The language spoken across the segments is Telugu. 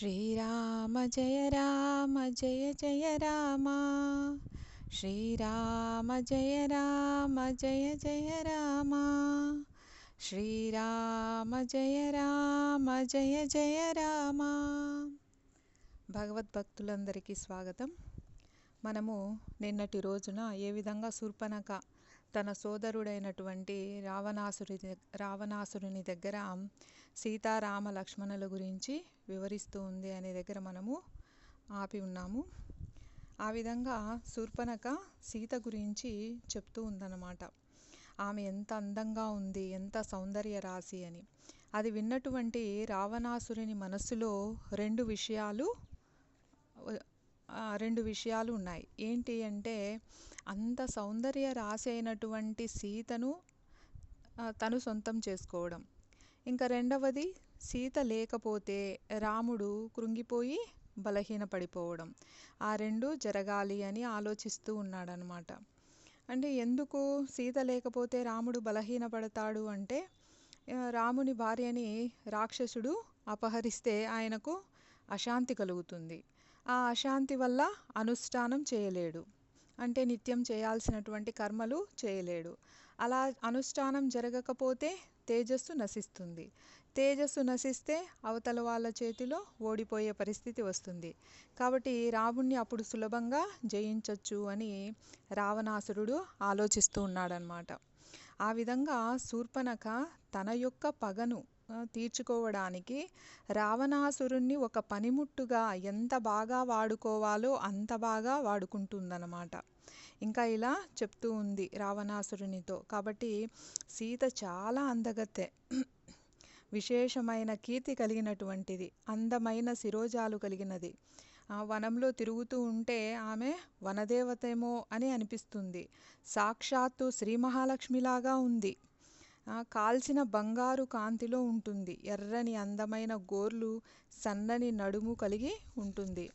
శ్రీరామ జయ జయ రామ శ్రీరామ జయ రామ శ్రీరామ జయ రామ. భగవద్భక్తులందరికీ స్వాగతం. మనము నిన్నటి రోజున ఏ విధంగా శూర్పణఖ తన సోదరుడైనటువంటి రావణాసురుని దగ్గర సీతారామ లక్ష్మణుల గురించి వివరిస్తూ ఉంది అనే దగ్గర మనము ఆపి ఉన్నాము. ఆ విధంగా శూర్పణఖ సీత గురించి చెప్తూ ఉందన్నమాట. ఆమె ఎంత అందంగా ఉంది, ఎంత సౌందర్య రాశి అని. అది విన్నటువంటి రావణాసురుని మనస్సులో రెండు విషయాలు ఉన్నాయి. ఏంటి అంటే, అంత సౌందర్య రాశి అయినటువంటి సీతను తను సొంతం చేసుకోవడం, ఇంకా రెండవది సీత లేకపోతే రాముడు కృంగిపోయి బలహీనపడిపోవడం. ఆ రెండు జరగాలి అని ఆలోచిస్తూ ఉన్నాడనమాట. అంటే ఎందుకు సీత లేకపోతే రాముడు బలహీనపడతాడు అంటే, రాముని భార్యని రాక్షసుడు అపహరిస్తే ఆయనకు అశాంతి కలుగుతుంది. ఆ అశాంతి వల్ల అనుష్ఠానం చేయలేడు, అంటే నిత్యం చేయాల్సినటువంటి కర్మలు చేయలేడు. అలా అనుష్ఠానం జరగకపోతే తేజస్సు నశిస్తుంది. తేజస్సు నశిస్తే అవతల వాళ్ళ చేతిలో ఓడిపోయే పరిస్థితి వస్తుంది. కాబట్టి రాముణ్ణి అప్పుడు సులభంగా జయించవచ్చు అని రావణాసురుడు ఆలోచిస్తూ ఉన్నాడనమాట. ఆ విధంగా శూర్పణఖ తన యొక్క పగను తీర్చుకోవడానికి రావణాసురుణ్ణి ఒక పనిముట్టుగా ఎంత బాగా వాడుకోవాలో అంత బాగా వాడుకుంటుందన్నమాట. ఇంకా ఇలా చెప్తూ ఉంది రావణాసురునితో. కాబట్టి సీత చాలా అందగత్తె, విశేషమైన కీర్తి కలిగినటువంటిది, అందమైన శిరోజాలు కలిగినది. వనంలో తిరుగుతూ ఉంటే ఆమె వనదేవతేమో అని అనిపిస్తుంది. సాక్షాత్తు శ్రీ మహాలక్ష్మిలాగా ఉంది. కాల్చిన బంగారు కాంతిలో ఉంటుంది. ఎర్రని అందమైన గోర్లు, సన్నని నడుము కలిగి ఉంటుంది.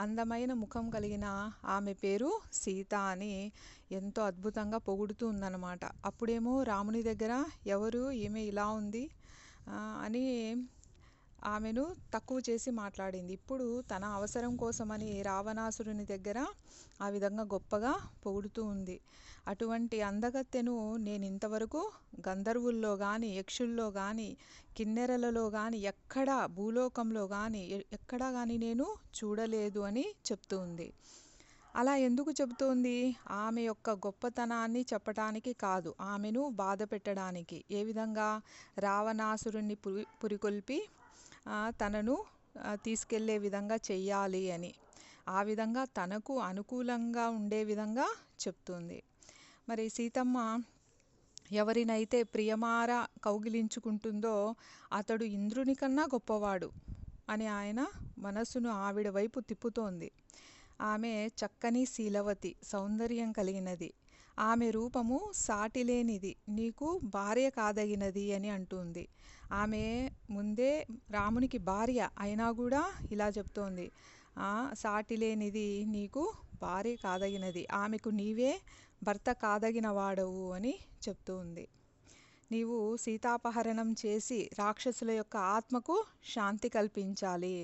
అందమైన ముఖం కలిగిన ఆమె పేరు సీత అని ఎంతో అద్భుతంగా పొగుడుతూ ఉందన్నమాట. అప్పుడేమో రాముని దగ్గర ఎవరు ఈమె ఇలా ఉంది అని ఆమెను తక్కువ చేసి మాట్లాడింది. ఇప్పుడు తన అవసరం కోసమని రావణాసురుని దగ్గర ఆ విధంగా గొప్పగా పొగుడుతూ ఉంది. అటువంటి అందగత్తెను నేను ఇంతవరకు గంధర్వుల్లో కానీ, యక్షుల్లో కానీ, కిన్నెరలలో కానీ, ఎక్కడా భూలోకంలో కానీ ఎక్కడా కానీ నేను చూడలేదు అని చెప్తూ ఉంది. అలా ఎందుకు చెబుతోంది? ఆమె యొక్క గొప్పతనాన్ని చెప్పటానికి కాదు, ఆమెను బాధ పెట్టడానికి. ఏ విధంగా? రావణాసురుణ్ణి పురికొల్పి తనను తీసుకెళ్లే విధంగా చెయ్యాలి అని, ఆ విధంగా తనకు అనుకూలంగా ఉండే విధంగా చెప్తుంది. మరి సీతమ్మ ఎవరినైతే ప్రియమార కౌగిలించుకుంటుందో అతడు ఇంద్రుని కన్నా గొప్పవాడు అని ఆయన మనస్సును ఆవిడ వైపు తిప్పుతోంది. ఆమె చక్కని శీలవతి, సౌందర్యం కలిగినది. ఆమె రూపము సాటిలేనిది, నీకు భార్య కాదగినది అని అంటుంది. ఆమె ముందే రామునికి భార్య అయినా కూడా ఇలా చెప్తోంది, సాటిలేనిది, నీకు భార్య కాదగినది, ఆమెకు నీవే భర్త కాదగిన వాడవు అని చెప్తూ ఉంది. నీవు సీతాపహరణం చేసి రాక్షసుల యొక్క ఆత్మకు శాంతి కల్పించాలి.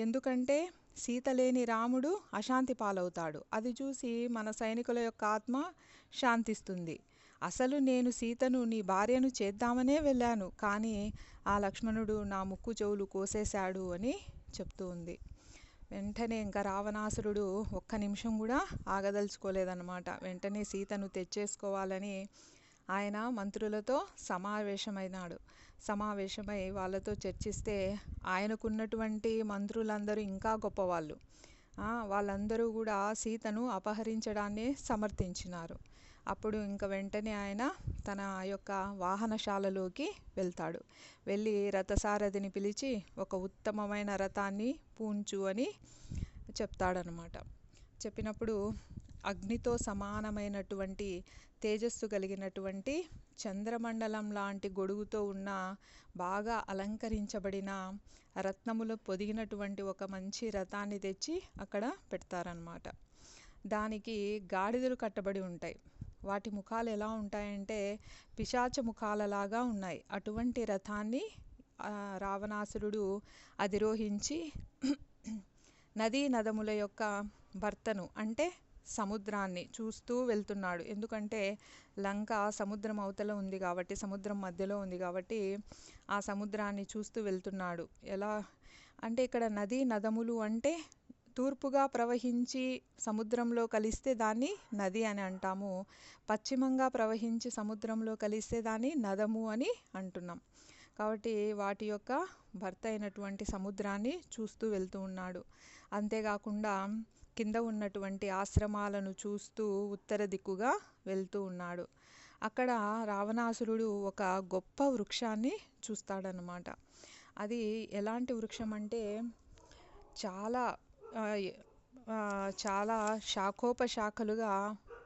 ఎందుకంటే సీత లేని రాముడు అశాంతి పాలవుతాడు. అది చూసి మన సైనికుల యొక్క ఆత్మ శాంతిస్తుంది. అసలు నేను సీతను నీ భార్యను చేద్దామనే వెళ్ళాను, కానీ ఆ లక్ష్మణుడు నా ముక్కు చెవులు కోసేశాడు అని చెప్తూ ఉంది. వెంటనే ఇంకా రావణాసురుడు ఒక్క నిమిషం కూడా ఆగదలుచుకోలేదన్నమాట. వెంటనే సీతను తెచ్చేసుకోవాలని ఆయన మంత్రులతో సమావేశమై వాళ్ళతో చర్చిస్తే, ఆయనకున్నటువంటి మంత్రులందరూ ఇంకా గొప్పవాళ్ళు. వాళ్ళందరూ కూడా సీతను అపహరించడాన్ని సమర్థించినారు. అప్పుడు ఇంక వెంటనే ఆయన తన యొక్క వాహనశాలలోకి వెళ్తాడు. వెళ్ళి రథసారథిని పిలిచి ఒక ఉత్తమమైన రథాన్ని పూంచు అని చెప్తాడనమాట. చెప్పినప్పుడు అగ్నితో సమానమైనటువంటి తేజస్సు కలిగినటువంటి చంద్రమండలం లాంటి గొడుగుతో ఉన్న బాగా అలంకరించబడిన రత్నములు పొదిగినటువంటి ఒక మంచి రథాన్ని తెచ్చి అక్కడ పెడతారనమాట. దానికి గాడిదలు కట్టబడి ఉంటాయి. వాటి ముఖాలు ఎలా ఉంటాయంటే పిశాచ ముఖాలలాగా ఉన్నాయి. అటువంటి రథాన్ని రావణాసురుడు అధిరోహించి నదీ నదముల యొక్క భర్తను అంటే సముద్రాన్ని చూస్తూ వెళ్తున్నాడు. ఎందుకంటే లంక సముద్రం అవతల ఉంది కాబట్టి, సముద్రం మధ్యలో ఉంది కాబట్టి ఆ సముద్రాన్ని చూస్తూ వెళ్తున్నాడు. ఎలా అంటే ఇక్కడ నదీ నదములు అంటే తూర్పుగా ప్రవహించి సముద్రంలో కలిస్తే దాన్ని నది అని అంటాము. పశ్చిమంగా ప్రవహించి సముద్రంలో కలిస్తే దాన్ని నదము అని అంటున్నాం. కాబట్టి వాటి యొక్క భర్త అయినటువంటి సముద్రాన్ని చూస్తూ వెళ్తూ ఉన్నాడు. అంతేకాకుండా కింద ఉన్నటువంటి ఆశ్రమాలను చూస్తూ ఉత్తర దిక్కుగా వెళ్తూ ఉన్నాడు. అక్కడ రావణాసురుడు ఒక గొప్ప వృక్షాన్ని చూస్తాడనమాట. అది ఎలాంటి వృక్షం అంటే చాలా చాలా శాఖోపశాఖలుగా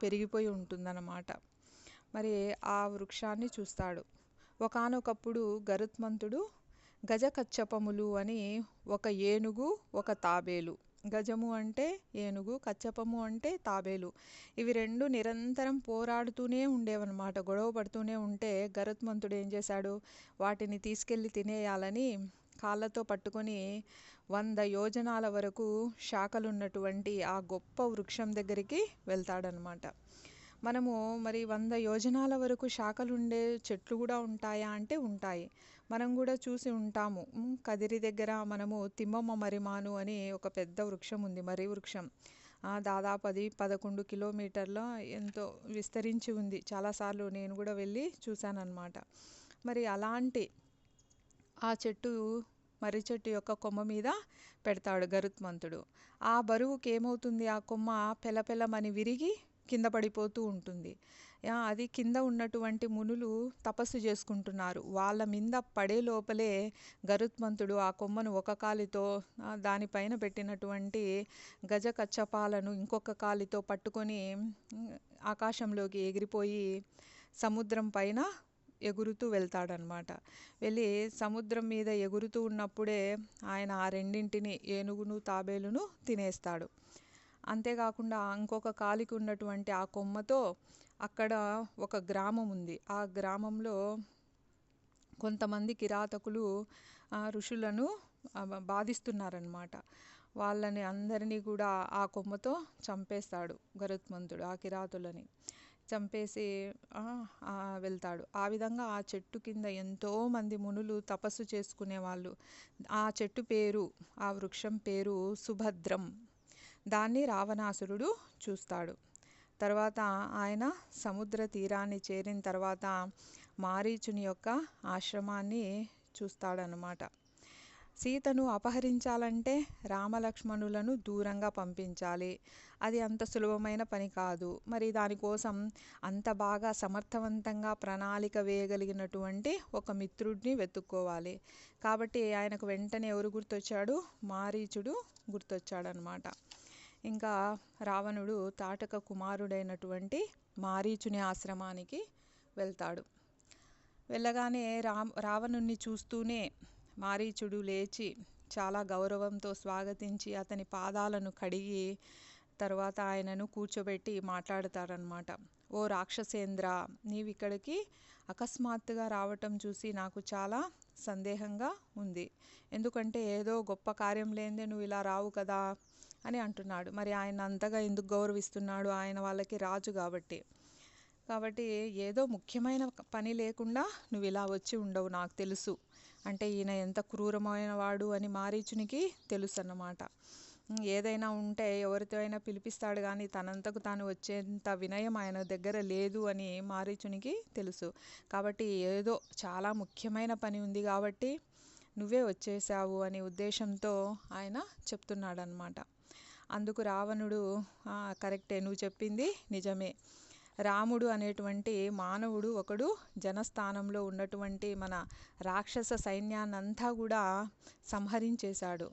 పెరిగిపోయి ఉంటుందన్నమాట. మరి ఆ వృక్షాన్ని చూస్తాడు. ఒకానొకప్పుడు గరుత్మంతుడు గజకచ్చపములు అని ఒక ఏనుగు ఒక తాబేలు, గజము అంటే ఏనుగు, కచ్చపము అంటే తాబేలు, ఇవి రెండు నిరంతరం పోరాడుతూనే ఉండేవన్నమాట. గొడవ పడుతూనే ఉంటే గరుత్మంతుడు ఏం చేశాడు, వాటిని తీసుకెళ్ళి తినేయాలని కాళ్ళతో పట్టుకొని 100 యోజనాల వరకు శాఖలున్నటువంటి ఆ గొప్ప వృక్షం దగ్గరికి వెళ్తాడనమాట. మనము మరి 100 యోజనాల వరకు శాఖలుండే చెట్లు కూడా ఉంటాయా అంటే ఉంటాయి. మనం కూడా చూసి ఉంటాము. కదిరి దగ్గర మనము తిమ్మమ్మ మరిమాను అని ఒక పెద్ద వృక్షం ఉంది, మర్రి వృక్షం. దాదాపు అది 11 కిలోమీటర్ల ఎంతో విస్తరించి ఉంది. చాలాసార్లు నేను కూడా వెళ్ళి చూశానన్నమాట. మరి అలాంటి ఆ చెట్టు, మర్రి చెట్టు యొక్క కొమ్మ మీద పెడతాడు గరుత్మంతుడు. ఆ బరువుకి ఏమవుతుంది, ఆ కొమ్మ పెలపెలమని విరిగి కింద పడిపోతూ ఉంటుంది. అది కింద ఉన్నటువంటి మునులు తపస్సు చేసుకుంటున్నారు. వాళ్ళ మీద పడే లోపలే గరుత్మంతుడు ఆ కొమ్మను ఒక కాలితో దానిపైన పెట్టినటువంటి గజ కచ్చపాలను ఇంకొక కాలితో పట్టుకొని ఆకాశంలోకి ఎగిరిపోయి సముద్రం పైన ఎగురుతూ వెళ్తాడనమాట. వెళ్ళి సముద్రం మీద ఎగురుతూ ఉన్నప్పుడే ఆయన ఆ రెండింటిని, ఏనుగును తాబేలును తినేస్తాడు. అంతేకాకుండా ఇంకొక కాలికి ఉన్నటువంటి ఆ కొమ్మతో అక్కడ ఒక గ్రామం ఉంది. ఆ గ్రామంలో కొంతమంది కిరాతకులు ఋషులను బాధిస్తున్నారన్నమాట. వాళ్ళని అందరినీ కూడా ఆ కొమ్మతో చంపేస్తాడు గరుత్మంతుడు. ఆ కిరాతులని చంపేసి వెళ్తాడు. ఆ విధంగా ఆ చెట్టు కింద ఎంతోమంది మునులు తపస్సు చేసుకునేవాళ్ళు. ఆ చెట్టు పేరు, ఆ వృక్షం పేరు సుభద్రం. దాన్ని రావణాసురుడు చూస్తాడు. తర్వాత ఆయన సముద్ర తీరాన్ని చేరిన తర్వాత మారీచుని యొక్క ఆశ్రమాన్ని చూస్తాడనమాట. సీతను అపహరించాలంటే రామలక్ష్మణులను దూరంగా పంపించాలి. అది అంత సులభమైన పని కాదు. మరి దానికోసం అంత బాగా సమర్థవంతంగా ప్రణాళిక వేయగలిగినటువంటి ఒక మిత్రుడిని వెతుక్కోవాలి. కాబట్టి ఆయనకు వెంటనే ఎవరు గుర్తొచ్చాడు, మారీచుడు గుర్తొచ్చాడనమాట. ఇంకా రావణుడు తాటక కుమారుడైనటువంటి మారీచుని ఆశ్రమానికి వెళ్తాడు. వెళ్ళగానే రావణుణ్ణి చూస్తూనే మారీచుడు లేచి చాలా గౌరవంతో స్వాగతించి అతని పాదాలను కడిగి తర్వాత ఆయనను కూర్చోబెట్టి మాట్లాడతాడనమాట. ఓ రాక్షసేంద్ర, నీవిక్కడికి అకస్మాత్తుగా రావటం చూసి నాకు చాలా సందేహంగా ఉంది. ఎందుకంటే ఏదో గొప్ప కార్యం లేనిదే నువ్వు ఇలా రావు కదా అని అంటున్నాడు. మరి ఆయన అంతగా ఎందుకు గౌరవిస్తున్నాడు, ఆయన వాళ్ళకి రాజు కాబట్టి ఏదో ముఖ్యమైన పని లేకుండా నువ్వు ఇలా వచ్చి ఉండవు, నాకు తెలుసు. అంటే ఈయన ఎంత క్రూరమైన వాడు అని మారీచునికి తెలుసు అన్నమాట. ఏదైనా ఉంటే ఎవరితో అయినా పిలిపిస్తాడు కానీ తనంతకు తాను వచ్చేంత వినయం ఆయన దగ్గర లేదు అని మారీచునికి తెలుసు. కాబట్టి ఏదో చాలా ముఖ్యమైన పని ఉంది కాబట్టి నువ్వే వచ్చేసావు అనే ఉద్దేశంతో ఆయన చెప్తున్నాడనమాట. అందుకు రావణుడు, కరెక్టే, నువ్వు చెప్పింది నిజమే. రాముడు అనేటువంటి మానవుడు ఒకడు జనస్థానంలో ఉన్నటువంటి మన రాక్షస సైన్యాన్నంతా కూడా సంహరించేశాడు.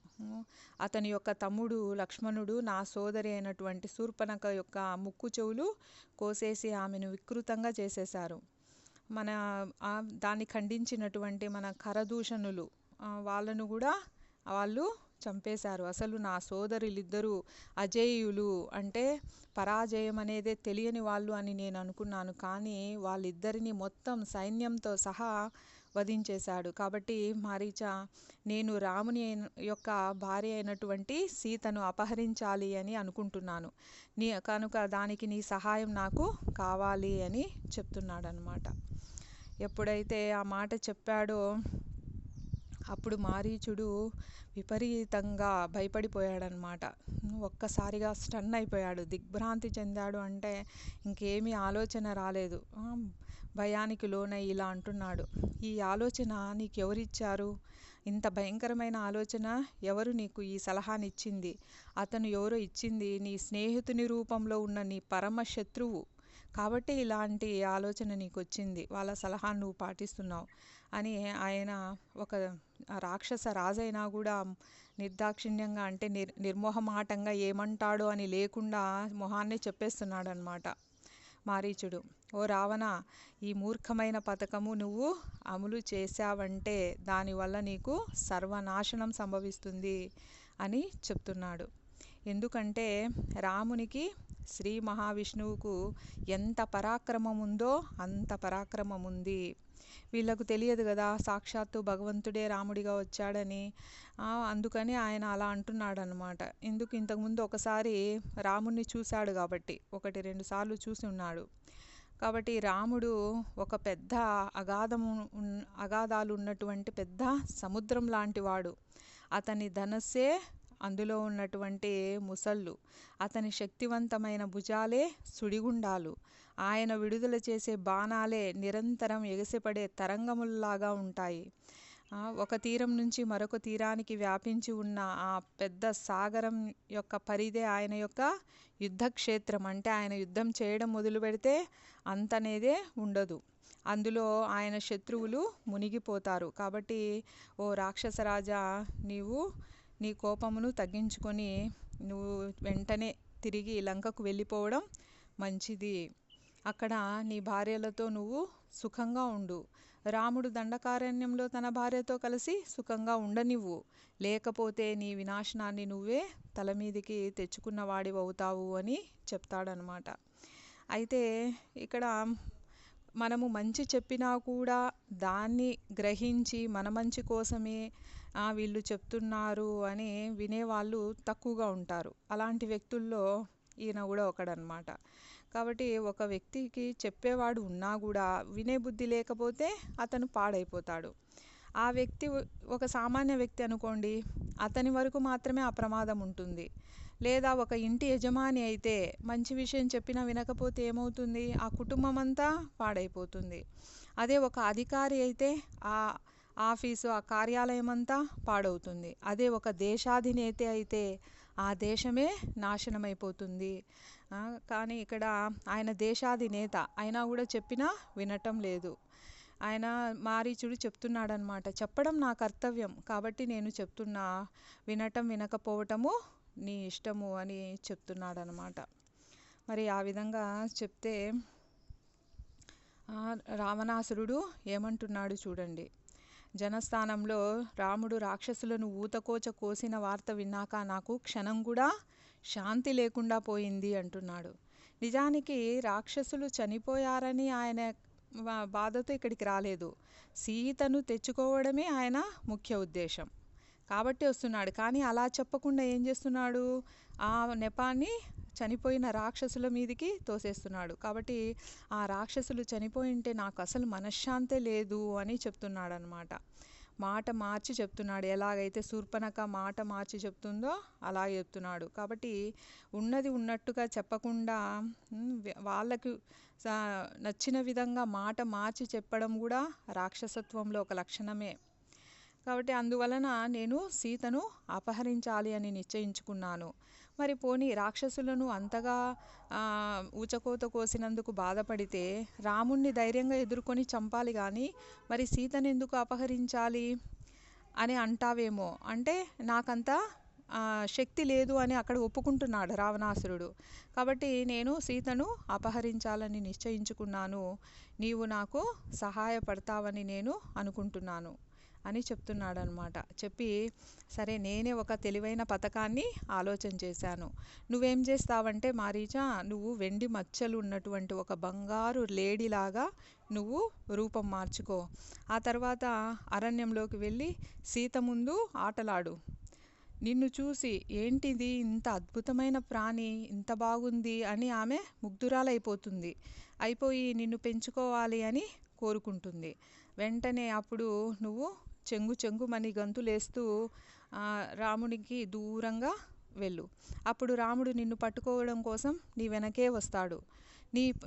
అతని యొక్క తమ్ముడు లక్ష్మణుడు నా సోదరి అయినటువంటి శూర్పణఖ యొక్క ముక్కు చెవులు కోసేసి ఆమెను వికృతంగా చేసేశారు. మన దాన్ని ఖండించినటువంటి మన కరదూషణులు వాళ్ళను కూడా వాళ్ళు చంపేశారు. అసలు నా సోదరులిద్దరూ అజేయులు, అంటే పరాజయం అనేదే తెలియని వాళ్ళు అని నేను అనుకున్నాను. కానీ వాళ్ళిద్దరిని మొత్తం సైన్యంతో సహా వధించేశాడు. కాబట్టి మారీచ, నేను రాముని యొక్క భార్య అయినటువంటి సీతను అపహరించాలి అని అనుకుంటున్నాను, కనుక దానికి నీ సహాయం నాకు కావాలి అని చెప్తున్నాడనమాట. ఎప్పుడైతే ఆ మాట చెప్పాడో అప్పుడు మారీచుడు విపరీతంగా భయపడిపోయాడనమాట. ఒక్కసారిగా స్టన్ అయిపోయాడు, దిగ్భ్రాంతి చెందాడు. అంటే ఇంకేమీ ఆలోచన రాలేదు. భయానికి లోనై ఇలా అంటున్నాడు, ఈ ఆలోచన నీకెవరిచ్చారు? ఇంత భయంకరమైన ఆలోచన ఎవరు నీకు ఈ సలహానిచ్చింది? అతను ఎవరో ఇచ్చింది నీ స్నేహితుని రూపంలో ఉన్న నీ పరమ శత్రువు. కాబట్టి ఇలాంటి ఆలోచన నీకు వచ్చింది, వాళ్ళ సలహాను నువ్వు పాటిస్తున్నావు అని ఆయన ఒక రాక్షస రాజైనా కూడా నిర్దాక్షిణ్యంగా, అంటే నిర్మోహమాటంగా ఏమంటాడో అని లేకుండా మొహాన్ని చెప్పేస్తున్నాడు అనమాట మారీచుడు. ఓ రావణ, ఈ మూర్ఖమైన పథకము నువ్వు అమలు చేశావంటే దానివల్ల నీకు సర్వనాశనం సంభవిస్తుంది అని చెప్తున్నాడు. ఎందుకంటే రామునికి శ్రీ మహావిష్ణువుకు ఎంత పరాక్రమం ఉందో అంత పరాక్రమం ఉంది. వీళ్ళకు తెలియదు కదా సాక్షాత్తు భగవంతుడే రాముడిగా వచ్చాడని. అందుకని ఆయన అలా అంటున్నాడు అనమాట. ఇంతకుముందు ఒకసారి రాముడిని చూశాడు కాబట్టి, 1-2 సార్లు చూసి ఉన్నాడు కాబట్టి రాముడు ఒక పెద్ద అగాధాలు ఉన్నటువంటి పెద్ద సముద్రం లాంటి వాడు. అతని ధనస్సే అందులో ఉన్నటువంటి ముసళ్ళు, అతని శక్తివంతమైన భుజాలే సుడిగుండాలు, ఆయన విడుదల చేసే బాణాలే నిరంతరం ఎగసిపడే తరంగముల్లాగా ఉంటాయి. ఒక తీరం నుంచి మరొక తీరానికి వ్యాపించి ఉన్న ఆ పెద్ద సాగరం యొక్క పరిధే ఆయన యొక్క యుద్ధక్షేత్రం. అంటే ఆయన యుద్ధం చేయడం మొదలు పెడితే అంతనేదే ఉండదు. అందులో ఆయన శత్రువులు మునిగిపోతారు. కాబట్టి ఓ రాక్షసరాజా, నీవు నీ కోపమును తగ్గించుకొని నువ్వు వెంటనే తిరిగి లంకకు వెళ్ళిపోవడం మంచిది. అక్కడ నీ భార్యలతో నువ్వు సుఖంగా ఉండు. రాముడు దండకారణ్యంలో తన భార్యతో కలిసి సుఖంగా ఉండనివ్వు, లేకపోతే నీ వినాశనాన్ని నువ్వే తలమీదికి తెచ్చుకున్న వాడివవుతావు అని చెప్తాడనమాట. అయితే ఇక్కడ మనము మంచి చెప్పినా కూడా దాన్ని గ్రహించి మన మంచి కోసమే వీళ్ళు చెప్తున్నారు అని వినేవాళ్ళు తక్కువగా ఉంటారు. అలాంటి వ్యక్తుల్లో ఈయన కూడా ఒకడనమాట. కాబట్టి ఒక వ్యక్తికి చెప్పేవాడు ఉన్నా కూడా వినే బుద్ధి లేకపోతే అతను పాడైపోతాడు. ఆ వ్యక్తి ఒక సామాన్య వ్యక్తి అనుకోండి, అతని వరకు మాత్రమే ఆ ప్రమాదం ఉంటుంది. లేదా ఒక ఇంటి యజమాని అయితే మంచి విషయం చెప్పినా వినకపోతే ఏమవుతుంది? ఆ కుటుంబం అంతా పాడైపోతుంది. అదే ఒక అధికారి అయితే ఆ ఆఫీసు, ఆ కార్యాలయం అంతా పాడవుతుంది. అదే ఒక దేశాధినేత అయితే ఆ దేశమే నాశనమైపోతుంది. కానీ ఇక్కడ ఆయన దేశాధినేత అయినా కూడా చెప్పినా వినటం లేదు. ఆయన మారీచుడు చెప్తున్నాడనమాట, చెప్పడం నా కర్తవ్యం కాబట్టి నేను చెప్తున్నా, వినటం వినకపోవటము నీ ఇష్టము అని చెప్తున్నాడనమాట. మరి ఆ విధంగా చెప్తే రావణాసురుడు ఏమంటున్నాడు చూడండి. జనస్థానంలో రాముడు రాక్షసులను ఊతకోచ కోసిన వార్త విన్నాక నాకు క్షణం కూడా శాంతి లేకుండా పోయింది అంటున్నాడు. నిజానికి రాక్షసులు చనిపోయారని ఆయన బాధతో ఇక్కడికి రాలేదు. సీతను తెచ్చుకోవడమే ఆయన ముఖ్య ఉద్దేశం కాబట్టి వస్తున్నాడు. కానీ అలా చెప్పకుండా ఏం చేస్తున్నాడు? ఆ నెపాన్ని చనిపోయిన రాక్షసుల మీదికి తోసేస్తున్నాడు. కాబట్టి ఆ రాక్షసులు చనిపోయింటే నాకు అసలు మనశ్శాంతే లేదు అని చెప్తున్నాడు అనమాట. మాట మార్చి చెప్తున్నాడు. ఎలాగైతే శూర్పణఖ మాట మార్చి చెప్తుందో అలా చెప్తున్నాడు. కాబట్టి ఉన్నది ఉన్నట్టుగా చెప్పకుండా వాళ్ళకు నచ్చిన విధంగా మాట మార్చి చెప్పడం కూడా రాక్షసత్వంలో ఒక లక్షణమే. కాబట్టి అందువలన నేను సీతను అపహరించాలి అని నిశ్చయించుకున్నాను. మరి పోనీ రాక్షసులను అంతగా ఊచకోత కోసినందుకు బాధపడితే రాముణ్ణి ధైర్యంగా ఎదుర్కొని చంపాలి, కానీ మరి సీతను ఎందుకు అపహరించాలి అని అంటావేమో. అంటే నాకంత శక్తి లేదు అని అక్కడ ఒప్పుకుంటున్నాడు రావణాసురుడు. కాబట్టి నేను సీతను అపహరించాలని నిశ్చయించుకున్నాను, నీవు నాకు సహాయపడతావని నేను అనుకుంటున్నాను అని చెప్తున్నాడనమాట. చెప్పి సరే నేనే ఒక తెలివైన పథకాన్ని ఆలోచన చేశాను. నువ్వేం చేస్తావంటే మారీచా, నువ్వు వెండి మచ్చలు ఉన్నటువంటి ఒక బంగారు లేడీలాగా నువ్వు రూపం మార్చుకో. ఆ తర్వాత అరణ్యంలోకి వెళ్ళి సీత ముందు ఆటలాడు. నిన్ను చూసి ఏంటిది ఇంత అద్భుతమైన ప్రాణి, ఇంత బాగుంది అని ఆమె ముగ్ధురాలైపోతుంది. అయిపోయి నిన్ను పెంచుకోవాలి అని కోరుకుంటుంది. వెంటనే అప్పుడు నువ్వు చెంగు చెంగుమని గంతులేస్తూ రామునికి దూరంగా వెళ్ళు. అప్పుడు రాముడు నిన్ను పట్టుకోవడం కోసం నీ వెనకే వస్తాడు.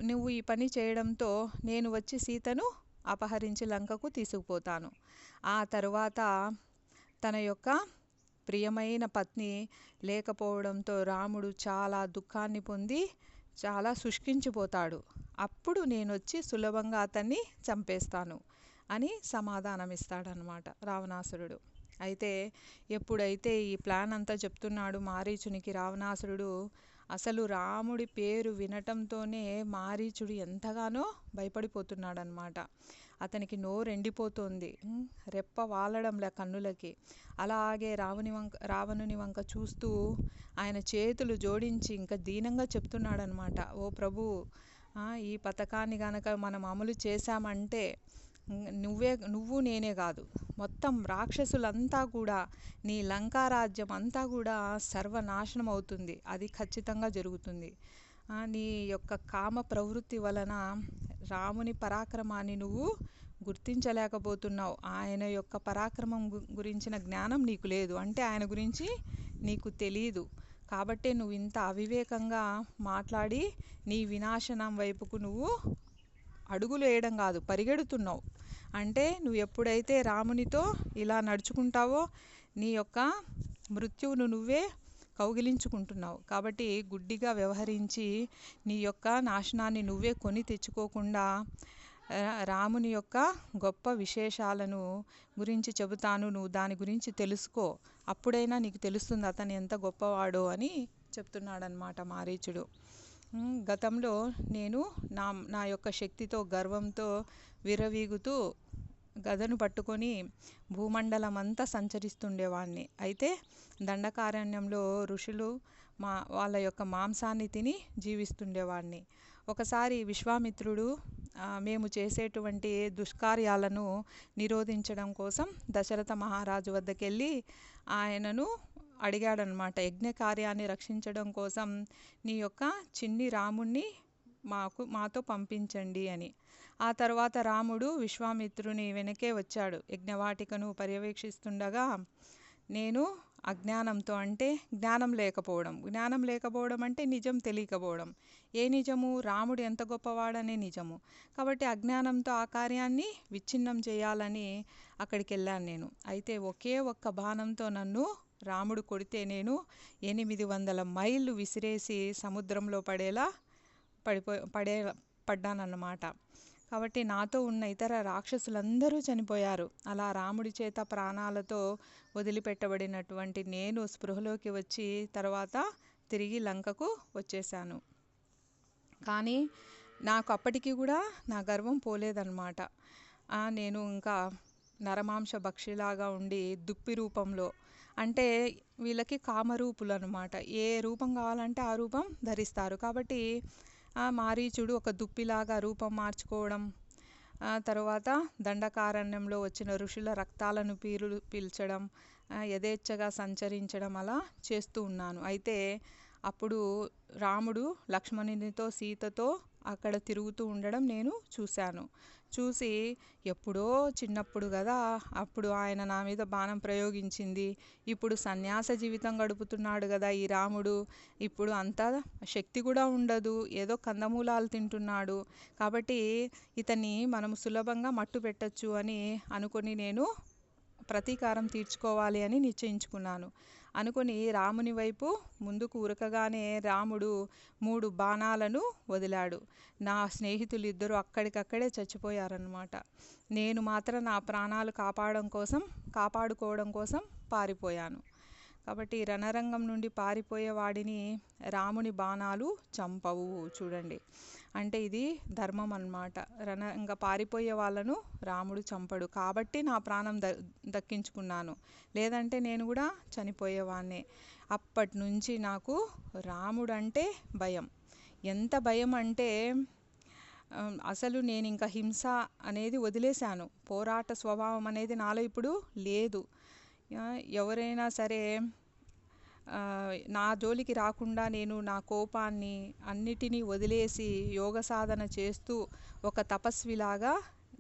నువ్వు ఈ పని చేయడంతో నేను వచ్చి సీతను అపహరించి లంకకు తీసుకుపోతాను. ఆ తరువాత తన యొక్క ప్రియమైన పత్ని లేకపోవడంతో రాముడు చాలా దుఃఖాన్ని పొంది చాలా శుష్కించిపోతాడు. అప్పుడు నేను వచ్చి సులభంగా అతన్ని చంపేస్తాను అని సమాధానమిస్తాడనమాట రావణాసురుడు. అయితే ఎప్పుడైతే ఈ ప్లాన్ అంతా చెప్తున్నాడు మారీచునికి రావణాసురుడు, అసలు రాముడి పేరు వినటంతోనే మారీచుడు ఎంతగానో భయపడిపోతున్నాడనమాట. అతనికి నోరెండిపోతుంది, రెప్ప వాలడంలే కన్నులకి. అలాగే రావణుని వంక చూస్తూ ఆయన చేతులు జోడించి ఇంకా దీనంగా చెప్తున్నాడనమాట, ఓ ప్రభు, ఈ పథకాన్ని గనక మనం అమలు చేశామంటే నువ్వు నేనే కాదు, మొత్తం రాక్షసులంతా కూడా, నీ లంకారాజ్యం అంతా కూడా సర్వనాశనం అవుతుంది. అది ఖచ్చితంగా జరుగుతుంది. నీ యొక్క కామ ప్రవృత్తి వలన రాముని పరాక్రమాన్ని నువ్వు గుర్తించలేకపోతున్నావు. ఆయన యొక్క పరాక్రమం గురించిన జ్ఞానం నీకు లేదు, అంటే ఆయన గురించి నీకు తెలీదు. కాబట్టే నువ్వు ఇంత అవివేకంగా మాట్లాడి నీ వినాశనం వైపుకు నువ్వు అడుగులు వేయడం కాదు, పరిగెడుతున్నావు. అంటే నువ్వు ఎప్పుడైతే రామునితో ఇలా నడుచుకుంటావో నీ యొక్క మృత్యువును నువ్వే కౌగిలించుకుంటున్నావు. కాబట్టి గుడ్డిగా వ్యవహరించి నీ యొక్క నాశనాన్ని నువ్వే కొని తెచ్చుకోకుండా రాముని యొక్క గొప్ప విశేషాలను గురించి చెబుతాను, నువ్వు దాని గురించి తెలుసుకో, అప్పుడైనా నీకు తెలుస్తుంది అతను ఎంత గొప్పవాడో అని చెప్తున్నాడనమాట మారీచుడు. గతంలో నేను నా యొక్క శక్తితో గర్వంతో విర్రవీగుతూ గదను పట్టుకొని భూమండలం అంతా సంచరిస్తుండేవాడిని. అయితే దండకారణ్యంలో ఋషులు వాళ్ళ యొక్క మాంసాన్ని తిని జీవిస్తుండేవాడిని. ఒకసారి విశ్వామిత్రుడు మేము చేసేటువంటి దుష్కార్యాలను నిరోధించడం కోసం దశరథ మహారాజు వద్దకు వెళ్ళి ఆయనను అడిగాడనమాట, యజ్ఞ కార్యాన్ని రక్షించడం కోసం నీ యొక్క చిన్ని రాముణ్ణి మాతో పంపించండి అని. ఆ తర్వాత రాముడు విశ్వామిత్రుని వెనకే వచ్చాడు. యజ్ఞవాటికను పర్యవేక్షిస్తుండగా నేను అజ్ఞానంతో, అంటే జ్ఞానం లేకపోవడం అంటే నిజం తెలియకపోవడం. ఏ నిజము? రాముడు ఎంత గొప్పవాడనే నిజము. కాబట్టి అజ్ఞానంతో ఆ కార్యాన్ని విచ్ఛిన్నం చేయాలని అక్కడికి వెళ్ళాను నేను. అయితే ఒకే ఒక్క బాణంతో నన్ను రాముడు కొడితే నేను 800 మైళ్ళు విసిరేసి సముద్రంలో పడ్డానన్నమాట. కాబట్టి నాతో ఉన్న ఇతర రాక్షసులందరూ చనిపోయారు. అలా రాముడి చేత ప్రాణాలతో వదిలిపెట్టబడినటువంటి నేను స్పృహలోకి వచ్చి తర్వాత తిరిగి లంకకు వచ్చేసాను. కానీ నాకు అప్పటికి కూడా నా గర్వం పోలేదన్నమాట. నేను ఇంకా నరమాంస భక్షిలాగా ఉండి దుప్పి రూపంలో, అంటే వీళ్ళకి కామరూపులు అనమాట, ఏ రూపం కావాలంటే ఆ రూపం ధరిస్తారు. కాబట్టి మారీచుడు ఒక దుప్పిలాగా రూపం మార్చుకోవడం, తర్వాత దండకారణ్యంలో వచ్చిన ఋషుల రక్తాలను పీల్చడం, యథేచ్ఛగా సంచరించడం అలా చేస్తూ ఉన్నాను. అయితే అప్పుడు రాముడు లక్ష్మణునితో సీతతో అక్కడ తిరుగుతూ ఉండడం నేను చూసి ఎప్పుడో చిన్నప్పుడు కదా అప్పుడు ఆయన నా మీద బాణం ప్రయోగించింది, ఇప్పుడు సన్యాస జీవితం గడుపుతున్నాడు కదా ఈ రాముడు, ఇప్పుడు అంత శక్తి కూడా ఉండదు, ఏదో కందమూలాలు తింటున్నాడు, కాబట్టి ఇతన్ని మనం సులభంగా మట్టు పెట్టచ్చు అని అనుకొని నేను ప్రతీకారం తీర్చుకోవాలి అని నిశ్చయించుకున్నాను. అనుకొని రాముని వైపు ముందుకు ఉరకగానే రాముడు 3 బాణాలను వదిలాడు. నా స్నేహితులు ఇద్దరు అక్కడికక్కడే చచ్చిపోయారన్నమాట. నేను మాత్రం నా ప్రాణాలు కాపాడుకోవడం కోసం పారిపోయాను. కాబట్టి రణరంగం నుండి పారిపోయే వాడిని రాముని బాణాలు చంపవు. చూడండి, అంటే ఇది ధర్మం అన్నమాట. ఇంకా పారిపోయే వాళ్ళను రాముడు చంపడు. కాబట్టి నా ప్రాణం దక్కించుకున్నాను, లేదంటే నేను కూడా చనిపోయేవాడినే. అప్పటి నుంచి నాకు రాముడు అంటే భయం. ఎంత భయం అంటే అసలు నేను ఇంకా హింస అనేది వదిలేశాను. పోరాట స్వభావం అనేది నాలో ఇప్పుడు లేదు. ఎవరైనా సరే నా జోలికి రాకుండా నేను నా కోపాన్ని అన్నిటినీ వదిలేసి యోగ సాధన చేస్తూ ఒక తపస్విలాగా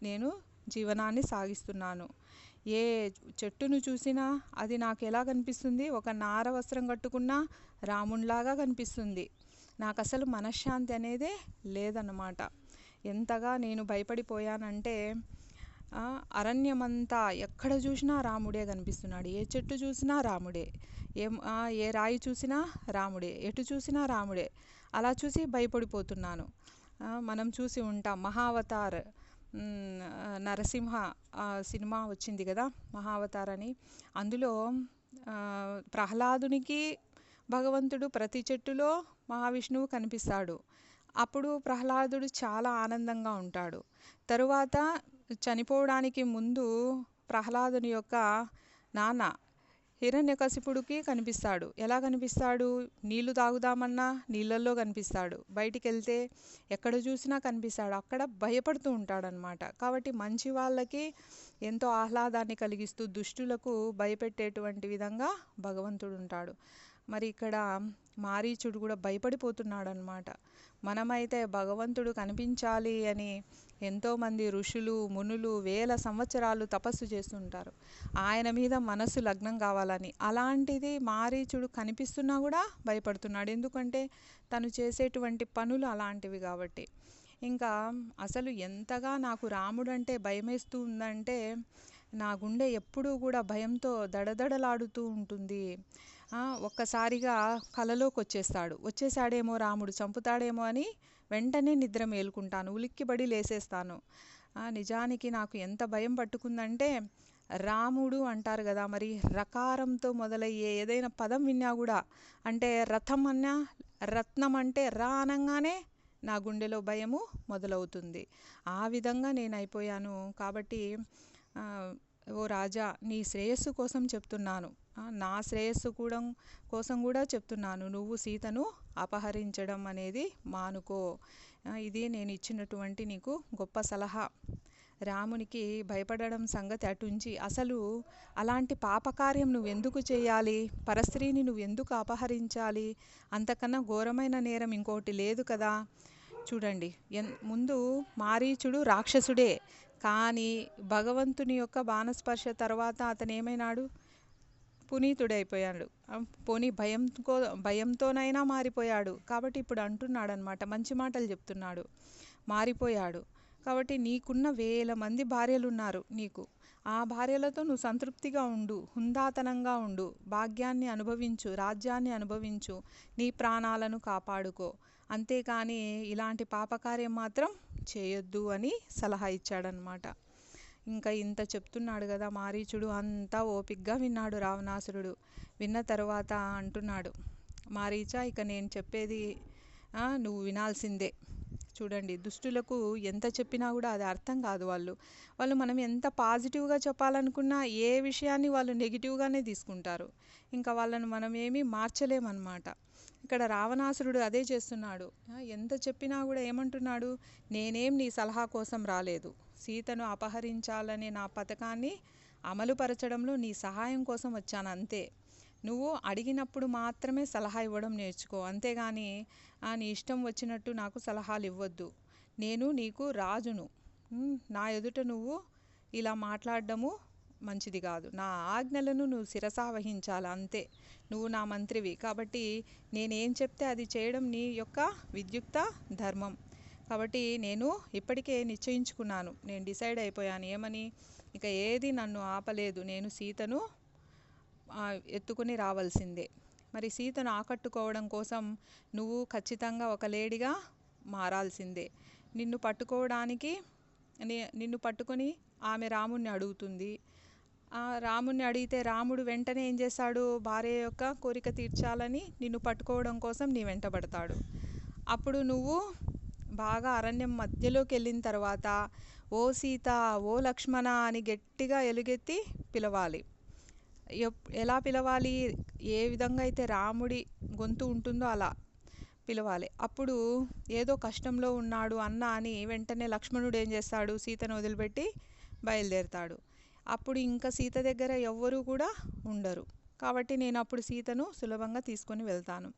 నేను జీవనాన్ని సాగిస్తున్నాను. ఏ చెట్టును చూసినా అది నాకు ఎలా కనిపిస్తుంది? ఒక నార వస్త్రం కట్టుకున్న రామునిలాగా కనిపిస్తుంది. నాకు అసలు మనశ్శాంతి అనేదే లేదన్నమాట. ఎంతగా నేను భయపడిపోయానంటే అరణ్యమంతా ఎక్కడ చూసినా రాముడే కనిపిస్తున్నాడు. ఏ చెట్టు చూసినా రాముడే, ఏ రాయి చూసినా రాముడే, ఎటు చూసినా రాముడే. అలా చూసి భయపడిపోతున్నాను. మనం చూసి ఉంటాం మహావతార్, నరసింహ సినిమా వచ్చింది కదా, మహావతార్ అని. అందులో ప్రహ్లాదునికి భగవంతుడు ప్రతి చెట్టులో మహావిష్ణువు కనిపిస్తాడు. అప్పుడు ప్రహ్లాదుడు చాలా ఆనందంగా ఉంటాడు. తరువాత చనిపోవడానికి ముందు ప్రహ్లాదుని యొక్క నాన్న హిరణ్యకశిపుడికి కనిపిస్తాడు. ఎలా కనిపిస్తాడు? నీళ్లు తాగుదామన్నా నీళ్ళల్లో కనిపిస్తాడు. బయటికి వెళ్తే ఎక్కడ చూసినా కనిపిస్తాడు. అక్కడ భయపడుతూ ఉంటాడనమాట. కాబట్టి మంచి వాళ్ళకి ఎంతో ఆహ్లాదాన్ని కలిగిస్తూ దుష్టులకు భయపెట్టేటువంటి విధంగా భగవంతుడు ఉంటాడు. మరి ఇక్కడ మారీచుడు కూడా భయపడిపోతున్నాడు అనమాట. మనమైతే భగవంతుడు కనిపించాలి అని ఎంతోమంది ఋషులు మునులు వేల సంవత్సరాలు తపస్సు చేస్తుంటారు, ఆయన మీద మనసు లగ్నం కావాలని. అలాంటిది మారీచుడు కనిపిస్తున్నా కూడా భయపడుతున్నాడు. ఎందుకంటే తను చేసేటువంటి పనులు అలాంటివి కాబట్టి. ఇంకా అసలు ఎంతగా నాకు రాముడు అంటే భయమేస్తూ ఉందంటే నా గుండె ఎప్పుడూ కూడా భయంతో దడదడలాడుతూ ఉంటుంది. ఒక్కసారిగా కలలోకి వచ్చేసాడేమో, రాముడు చంపుతాడేమో అని వెంటనే నిద్ర మేలుకుంటాను, ఉలిక్కిబడి లేసేస్తాను. నిజానికి నాకు ఎంత భయం పట్టుకుందంటే, రాముడు అంటారు కదా, మరి రకారంతో మొదలయ్యే ఏదైనా పదం విన్నా కూడా, అంటే రథం అన్నా రత్నం అంటే రా అనగానే నా గుండెలో భయము మొదలవుతుంది. ఆ విధంగా నేను అయిపోయాను. కాబట్టి ఓ రాజా, నీ శ్రేయస్సు కోసం చెప్తున్నాను, నా శ్రేయస్సు కోసం కూడా చెప్తున్నాను. నువ్వు సీతను అపహరించడం అనేది మానుకో. ఇది నేను ఇచ్చినటువంటి నీకు గొప్ప సలహా. రామునికి భయపడడం సంగతి అటుంచి, అసలు అలాంటి పాపకార్యం నువ్వెందుకు చేయాలి? పరస్త్రీని నువ్వెందుకు అపహరించాలి? అంతకన్నా ఘోరమైన నేరం ఇంకోటి లేదు కదా. చూడండి, ముందు మారీచుడు రాక్షసుడే, కానీ భగవంతుని యొక్క బాణస్పర్శ తర్వాత అతను ఏమైనాడు? పునీతుడైపోయాడు. పోనీ భయంతోనైనా మారిపోయాడు. కాబట్టి ఇప్పుడు అంటున్నాడనమాట, మంచి మాటలు చెప్తున్నాడు. మారిపోయాడు కాబట్టి నీకున్న వేల మంది భార్యలు ఉన్నారు నీకు. ఆ భార్యలతో నువ్వు సంతృప్తిగా ఉండు, హుందాతనంగా ఉండు, భాగ్యాన్ని అనుభవించు, రాజ్యాన్ని అనుభవించు, నీ ప్రాణాలను కాపాడుకో. అంతేకాని ఇలాంటి పాపకార్యం మాత్రం చేయొద్దు అని సలహా ఇచ్చాడనమాట. ఇంకా ఇంత చెప్తున్నాడు కదా మారీచుడు, అంతా ఓపిగ్గా విన్నాడు రావణాసురుడు. విన్న తర్వాత అంటున్నాడు, మారీచా, ఇక నేను చెప్పేది నువ్వు వినాల్సిందే. చూడండి, దుష్టులకు ఎంత చెప్పినా కూడా అది అర్థం కాదు. వాళ్ళు మనం ఎంత పాజిటివ్గా చెప్పాలనుకున్నా ఏ విషయాన్ని వాళ్ళు నెగిటివ్గానే తీసుకుంటారు. ఇంకా వాళ్ళను మనం ఏమీ మార్చలేమన్నమాట. ఇక్కడ రావణాసురుడు అదే చేస్తున్నాడు. ఎంత చెప్పినా కూడా ఏమంటున్నాడు? నేనేం నీ సలహా కోసం రాలేదు, సీతను అపహరించాలనే నా పథకాన్ని అమలుపరచడంలో నీ సహాయం కోసం వచ్చాను అంతే. నువ్వు అడిగినప్పుడు మాత్రమే సలహా ఇవ్వడం నేర్చుకో, అంతేగాని నీ ఇష్టం వచ్చినట్టు నాకు సలహాలు ఇవ్వద్దు. నేను నీకు రాజును, నా ఎదుట నువ్వు ఇలా మాట్లాడడము మంచిది కాదు. నా ఆజ్ఞలను నువ్వు శిరసా వహించాలి అంతే. నువ్వు నా మంత్రివి కాబట్టి నేనేం చెప్తే అది చేయడం నీ యొక్క విద్యుక్త ధర్మం. కాబట్టి నేను ఇప్పటికే నిశ్చయించుకున్నాను, నేను డిసైడ్ అయిపోయాను. ఏమని? ఇక ఏది నన్ను ఆపలేదు. నేను సీతను ఎత్తుకుని రావాల్సిందే. మరి సీతను ఆకట్టుకోవడం కోసం నువ్వు ఖచ్చితంగా ఒక లేడీగా మారాల్సిందే. నిన్ను పట్టుకొని ఆమె రాముణ్ణి అడుగుతుంది. రాముడిని అడిగితే రాముడు వెంటనే ఏం చేశాడు, భార్య యొక్క కోరిక తీర్చాలని నిన్ను పట్టుకోవడం కోసం నీ వెంటబడతాడు. అప్పుడు నువ్వు బాగా అరణ్యం మధ్యలోకి వెళ్ళిన తర్వాత ఓ సీత, ఓ లక్ష్మణ అని గట్టిగా ఎలుగెత్తి పిలవాలి. ఎలా పిలవాలి, ఏ విధంగా అయితే రాముడి గొంతు ఉంటుందో అలా పిలవాలి. అప్పుడు ఏదో కష్టంలో ఉన్నాడు అన్న అని వెంటనే లక్ష్మణుడు ఏం చేస్తాడు, సీతను వదిలిపెట్టి బయలుదేరుతాడు. అప్పుడు ఇంకా సీత దగ్గర ఎవ్వరూ కూడా ఉండరు. కాబట్టి నేను అప్పుడు సీతను సులభంగా తీసుకొని వెళ్తాను.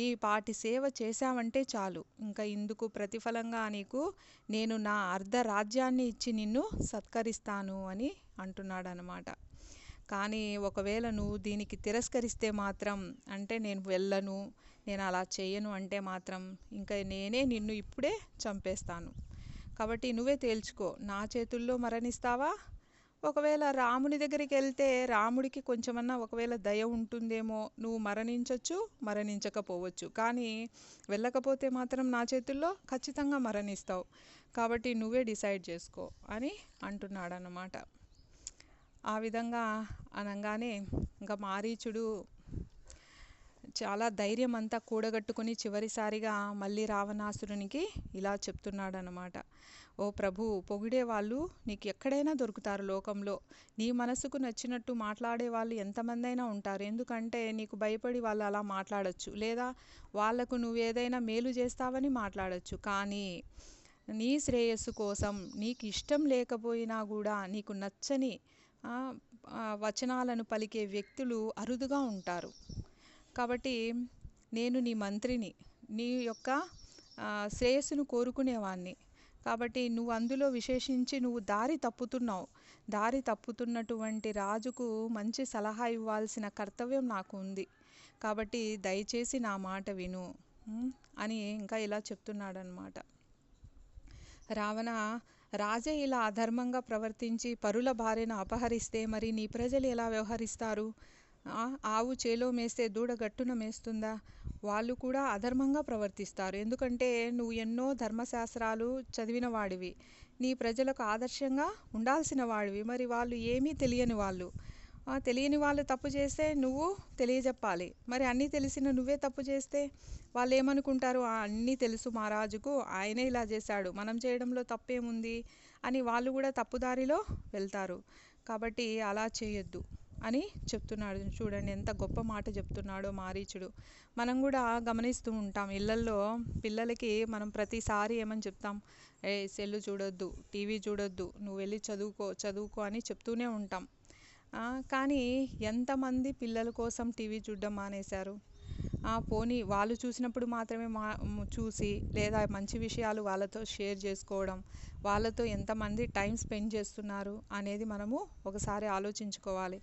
ఈ పాటి సేవ చేశావంటే చాలు, ఇంకా ఇందుకు ప్రతిఫలంగా నీకు నేను నా అర్ధ రాజ్యాన్ని ఇచ్చి నిన్ను సత్కరిస్తాను అని అంటున్నాడు అన్నమాట. కానీ ఒకవేళ నువ్వు దీనికి తిరస్కరిస్తే మాత్రం, అంటే నేను వెళ్ళను, నేను అలా చేయను అంటే మాత్రం ఇంకా నేనే నిన్ను ఇప్పుడే చంపేస్తాను. కాబట్టి నువ్వే తేల్చుకో, నా చేతుల్లో మరణిస్తావా? ఒకవేళ రాముని దగ్గరికి వెళ్తే రాముడికి కొంచెమన్నా ఒకవేళ దయ ఉంటుందేమో, నువ్వు మరణించవచ్చు, మరణించకపోవచ్చు. కానీ వెళ్ళకపోతే మాత్రం నా చేతుల్లో ఖచ్చితంగా మరణిస్తావు. కాబట్టి నువ్వే డిసైడ్ చేసుకో అని అంటున్నాడు అన్నమాట. ఆ విధంగా అనగానే ఇంకా మారీచుడు చాలా ధైర్యం అంతా కూడగట్టుకొని చివరిసారిగా మళ్ళీ రావణాసురునికి ఇలా చెప్తున్నాడు అన్నమాట. ఓ ప్రభు, పొగిడే వాళ్ళు నీకు ఎక్కడైనా దొరుకుతారు లోకంలో. నీ మనసుకు నచ్చినట్టు మాట్లాడే వాళ్ళు ఎంతమంది అయినా ఉంటారు. ఎందుకంటే నీకు భయపడి వాళ్ళు అలా మాట్లాడచ్చు, లేదా వాళ్లకు నువ్వేదైనా మేలు చేస్తావని మాట్లాడచ్చు. కానీ నీ శ్రేయస్సు కోసం నీకు ఇష్టం లేకపోయినా కూడా నీకు నచ్చని వచనాలను పలికే వ్యక్తులు అరుదుగా ఉంటారు. కాబట్టి నేను నీ మంత్రిని, నీ యొక్క శ్రేయస్సును కోరుకునేవాణ్ణి. కాబట్టి నువ్వు అందులో విశేషించి నువ్వు దారి తప్పుతున్నావు. దారి తప్పుతున్నటువంటి రాజుకు మంచి సలహా ఇవ్వాల్సిన కర్తవ్యం నాకు ఉంది. కాబట్టి దయచేసి నా మాట విను అని ఇంకా ఇలా చెప్తున్నాడనమాట. రావణ, రాజే ఇలా అధర్మంగా ప్రవర్తించి పరుల భార్యను అపహరిస్తే మరి నీ ప్రజలు ఎలా వ్యవహరిస్తారు? ఆవు చేలో మేస్తే దూడ గట్టున మేస్తుందా? వాళ్ళు కూడా అధర్మంగా ప్రవర్తిస్తారు. ఎందుకంటే నువ్వు ఎన్నో ధర్మశాస్త్రాలు చదివిన వాడివి, నీ ప్రజలకు ఆదర్శంగా ఉండాల్సిన వాడివి. మరి వాళ్ళు ఏమీ తెలియని వాళ్ళు. తెలియని వాళ్ళు తప్పు చేస్తే నువ్వు తెలియజెప్పాలి. మరి అన్నీ తెలిసిన నువ్వే తప్పు చేస్తే వాళ్ళు ఏమనుకుంటారు? అన్నీ తెలుసు మా రాజుకు, ఆయనే ఇలా చేశాడు, మనం చేయడంలో తప్పేముంది అని వాళ్ళు కూడా తప్పుదారిలో వెళ్తారు. కాబట్టి అలా చేయొద్దు అని చెప్తున్నాడు. చూడండి ఎంత గొప్ప మాట చెప్తున్నాడో మారీచుడు. మనం కూడా గమనిస్తూ ఉంటాం, ఇళ్లల్లో పిల్లలకి మనం ప్రతిసారి ఏమని చెప్తాం, సెల్లు చూడొద్దు, టీవీ చూడొద్దు, నువ్వు వెళ్ళి చదువుకో అని చెప్తూనే ఉంటాం. కానీ ఎంతమంది పిల్లల కోసం టీవీ చూడడం మానేశారు? పోనీ వాళ్ళు చూసినప్పుడు మాత్రమే చూసి, లేదా మంచి విషయాలు వాళ్ళతో షేర్ చేసుకోవడం, వాళ్ళతో ఎంతమంది టైం స్పెండ్ చేస్తున్నారు అనేది మనము ఒకసారి ఆలోచించుకోవాలి.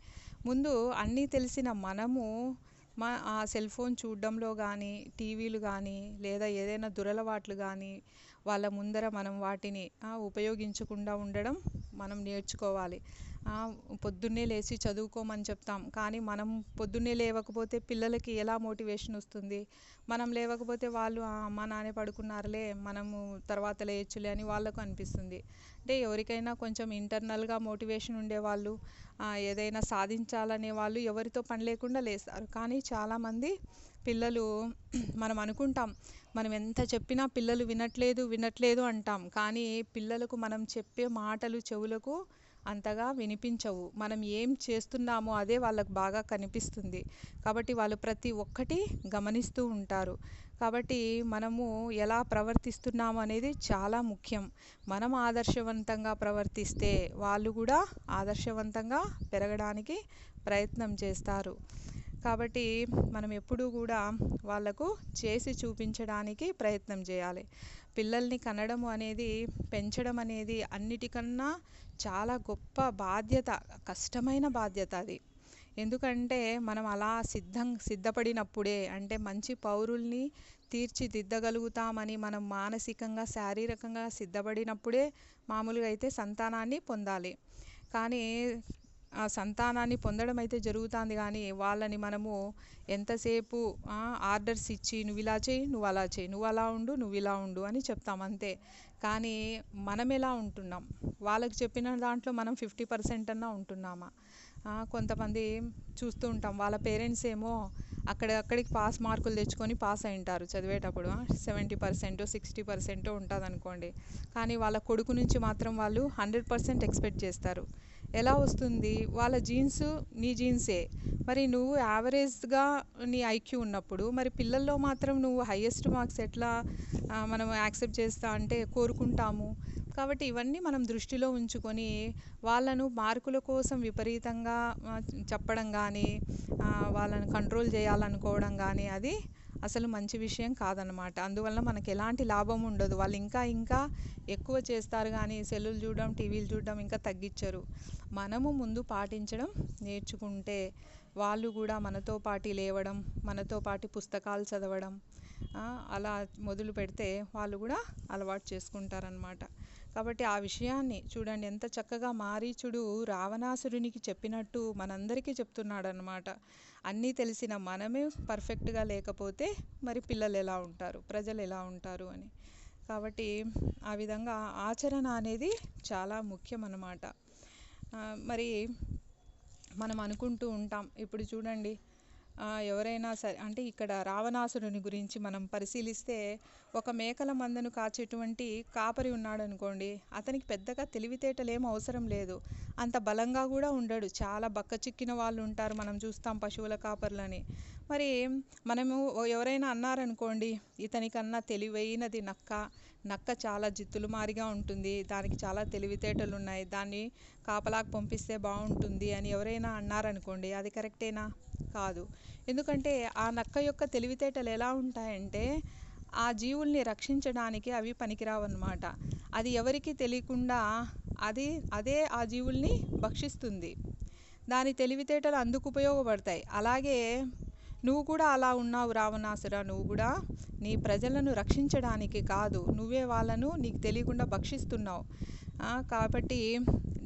ముందు అన్నీ తెలిసిన మనము ఆ సెల్ ఫోన్ చూడడంలో కానీ, టీవీలు కానీ, లేదా ఏదైనా దురలవాట్లు కానీ వాళ్ళ ముందర మనం వాటిని ఉపయోగించకుండా ఉండడం మనం నేర్చుకోవాలి. పొద్దున్నే లేచి చదువుకోమని చెప్తాం, కానీ మనం పొద్దున్నే లేవకపోతే పిల్లలకి ఎలా మోటివేషన్ వస్తుంది? మనం లేవకపోతే వాళ్ళు అమ్మ నాన్నే పడుకున్నారులే, మనము తర్వాత లేయచ్చులే అని వాళ్ళకు అనిపిస్తుంది. అంటే ఎవరికైనా కొంచెం ఇంటర్నల్గా మోటివేషన్ ఉండేవాళ్ళు, ఏదైనా సాధించాలనే వాళ్ళు ఎవరితో పని లేకుండా లేస్తారు. కానీ చాలామంది పిల్లలు, మనం అనుకుంటాం మనం ఎంత చెప్పినా పిల్లలు వినట్లేదు అంటాం. కానీ పిల్లలకు మనం చెప్పే మాటలు చెవులకు అంతగా వినిపించవు. మనం ఏం చేస్తున్నామో అదే వాళ్ళకు బాగా కనిపిస్తుంది. కాబట్టి వాళ్ళు ప్రతి ఒక్కటి గమనిస్తూ ఉంటారు. కాబట్టి మనము ఎలా ప్రవర్తిస్తున్నాము అనేది చాలా ముఖ్యం. మనం ఆదర్శవంతంగా ప్రవర్తిస్తే వాళ్ళు కూడా ఆదర్శవంతంగా పెరగడానికి ప్రయత్నం చేస్తారు. కాబట్టి మనం ఎప్పుడూ కూడా వాళ్లకు చేసి చూపించడానికి ప్రయత్నం చేయాలి. పిల్లల్ని కనడం అనేది, పెంచడం అనేది అన్నిటికన్నా చాలా గొప్ప బాధ్యత, కష్టమైన బాధ్యత అది. ఎందుకంటే మనం అలా సిద్ధపడినప్పుడే, అంటే మంచి పౌరుల్ని తీర్చిదిద్దగలుగుతామని మనం మానసికంగా శారీరకంగా సిద్ధపడినప్పుడే మామూలుగా అయితే సంతానాన్ని పొందాలి. కానీ ఆ సంతానాన్ని పొందడం అయితే జరుగుతుంది, కానీ వాళ్ళని మనము ఎంతసేపు ఆర్డర్స్ ఇచ్చి నువ్వు ఇలా చేయి, నువ్వు అలా చేయి, నువ్వు అలా ఉండు, నువ్వు ఇలా ఉండు అని చెప్తాం అంతే. కానీ మనం ఎలా ఉంటున్నాం? వాళ్ళకి చెప్పిన దాంట్లో మనం 50% అన్నా ఉంటున్నామా? కొంతమంది చూస్తూ ఉంటాం, వాళ్ళ పేరెంట్స్ ఏమో అక్కడికి పాస్ మార్కులు తెచ్చుకొని పాస్ అయింటారు చదివేటప్పుడు. 70% 60% ఉంటుంది అనుకోండి. కానీ వాళ్ళ కొడుకు నుంచి మాత్రం వాళ్ళు 100% ఎక్స్పెక్ట్ చేస్తారు. ఎలా వస్తుంది? వాళ్ళ జీన్స్ నీ జీన్సే. మరి నువ్వు యావరేజ్గా నీ ఐక్యూ ఉన్నప్పుడు మరి పిల్లల్లో మాత్రం నువ్వు హైయెస్ట్ మార్క్స్ ఎట్లా మనం యాక్సెప్ట్ చేస్తా అంటే కోరుకుంటాము. కాబట్టి ఇవన్నీ మనం దృష్టిలో ఉంచుకొని వాళ్ళను మార్కుల కోసం విపరీతంగా చెప్పడం కానీ, వాళ్ళని కంట్రోల్ చేయాలనుకోవడం కానీ అది అసలు మంచి విషయం కాదనమాట. అందువల్ల మనకు ఎలాంటి లాభం ఉండదు. వాళ్ళు ఇంకా ఎక్కువ చేస్తారు కానీ సెల్లులు చూడడం, టీవీలు చూడడం ఇంకా తగ్గించరు. మనము ముందు పాటించడం నేర్చుకుంటే వాళ్ళు కూడా మనతో పాటు లేవడం, మనతో పాటు పుస్తకాలు చదవడం అలా మొదలు పెడితే వాళ్ళు కూడా అలవాటు చేసుకుంటారనమాట. కాబట్టి ఆ విషయాన్ని చూడండి, ఎంత చక్కగా మారీచుడు రావణాసురునికి చెప్పినట్టు మనందరికీ చెప్తున్నాడనమాట. అన్నీ తెలిసిన మనమే పర్ఫెక్ట్గా లేకపోతే మరి పిల్లలు ఎలా ఉంటారు, ప్రజలు ఎలా ఉంటారు అని. కాబట్టి ఆ విధంగా ఆచరణ అనేది చాలా ముఖ్యం అన్నమాట. మరి మనం అనుకుంటూ ఉంటాం, ఇప్పుడు చూడండి ఎవరైనా సరే అంటే ఇక్కడ రావణాసురుని గురించి మనం పరిశీలిస్తే, ఒక మేకల మందను కాచేటువంటి కాపరి ఉన్నాడు అనుకోండి, అతనికి పెద్దగా తెలివితేటలు ఏం అవసరం లేదు, అంత బలంగా కూడా ఉండడు, చాలా బక్కచిక్కిన వాళ్ళు ఉంటారు, మనం చూస్తాం పశువుల కాపర్లని. మరి మనము ఎవరైనా అన్నారనుకోండి, ఇతనికన్నా తెలివైనది నక్క చాలా జిత్తులు మారిగా ఉంటుంది, దానికి చాలా తెలివితేటలు ఉన్నాయి, దాన్ని కాపలాకు పంపిస్తే బాగుంటుంది అని ఎవరైనా అన్నారనుకోండి, అది కరెక్టేనా? కాదు. ఎందుకంటే ఆ నక్క యొక్క తెలివితేటలు ఎలా ఉంటాయంటే ఆ జీవుల్ని రక్షించడానికి అవి పనికిరావన్నమాట. అది ఎవరికి తెలియకుండా అదే ఆ జీవుల్ని భక్షిస్తుంది. దాని తెలివితేటలు అందుకు ఉపయోగపడతాయి. అలాగే నువ్వు కూడా అలా ఉన్నావు రావణాసుర, నువ్వు కూడా నీ ప్రజలను రక్షించడానికి కాదు, నువ్వే వాళ్ళను నీకు తెలియకుండా భక్షిస్తున్నావు. కాబట్టి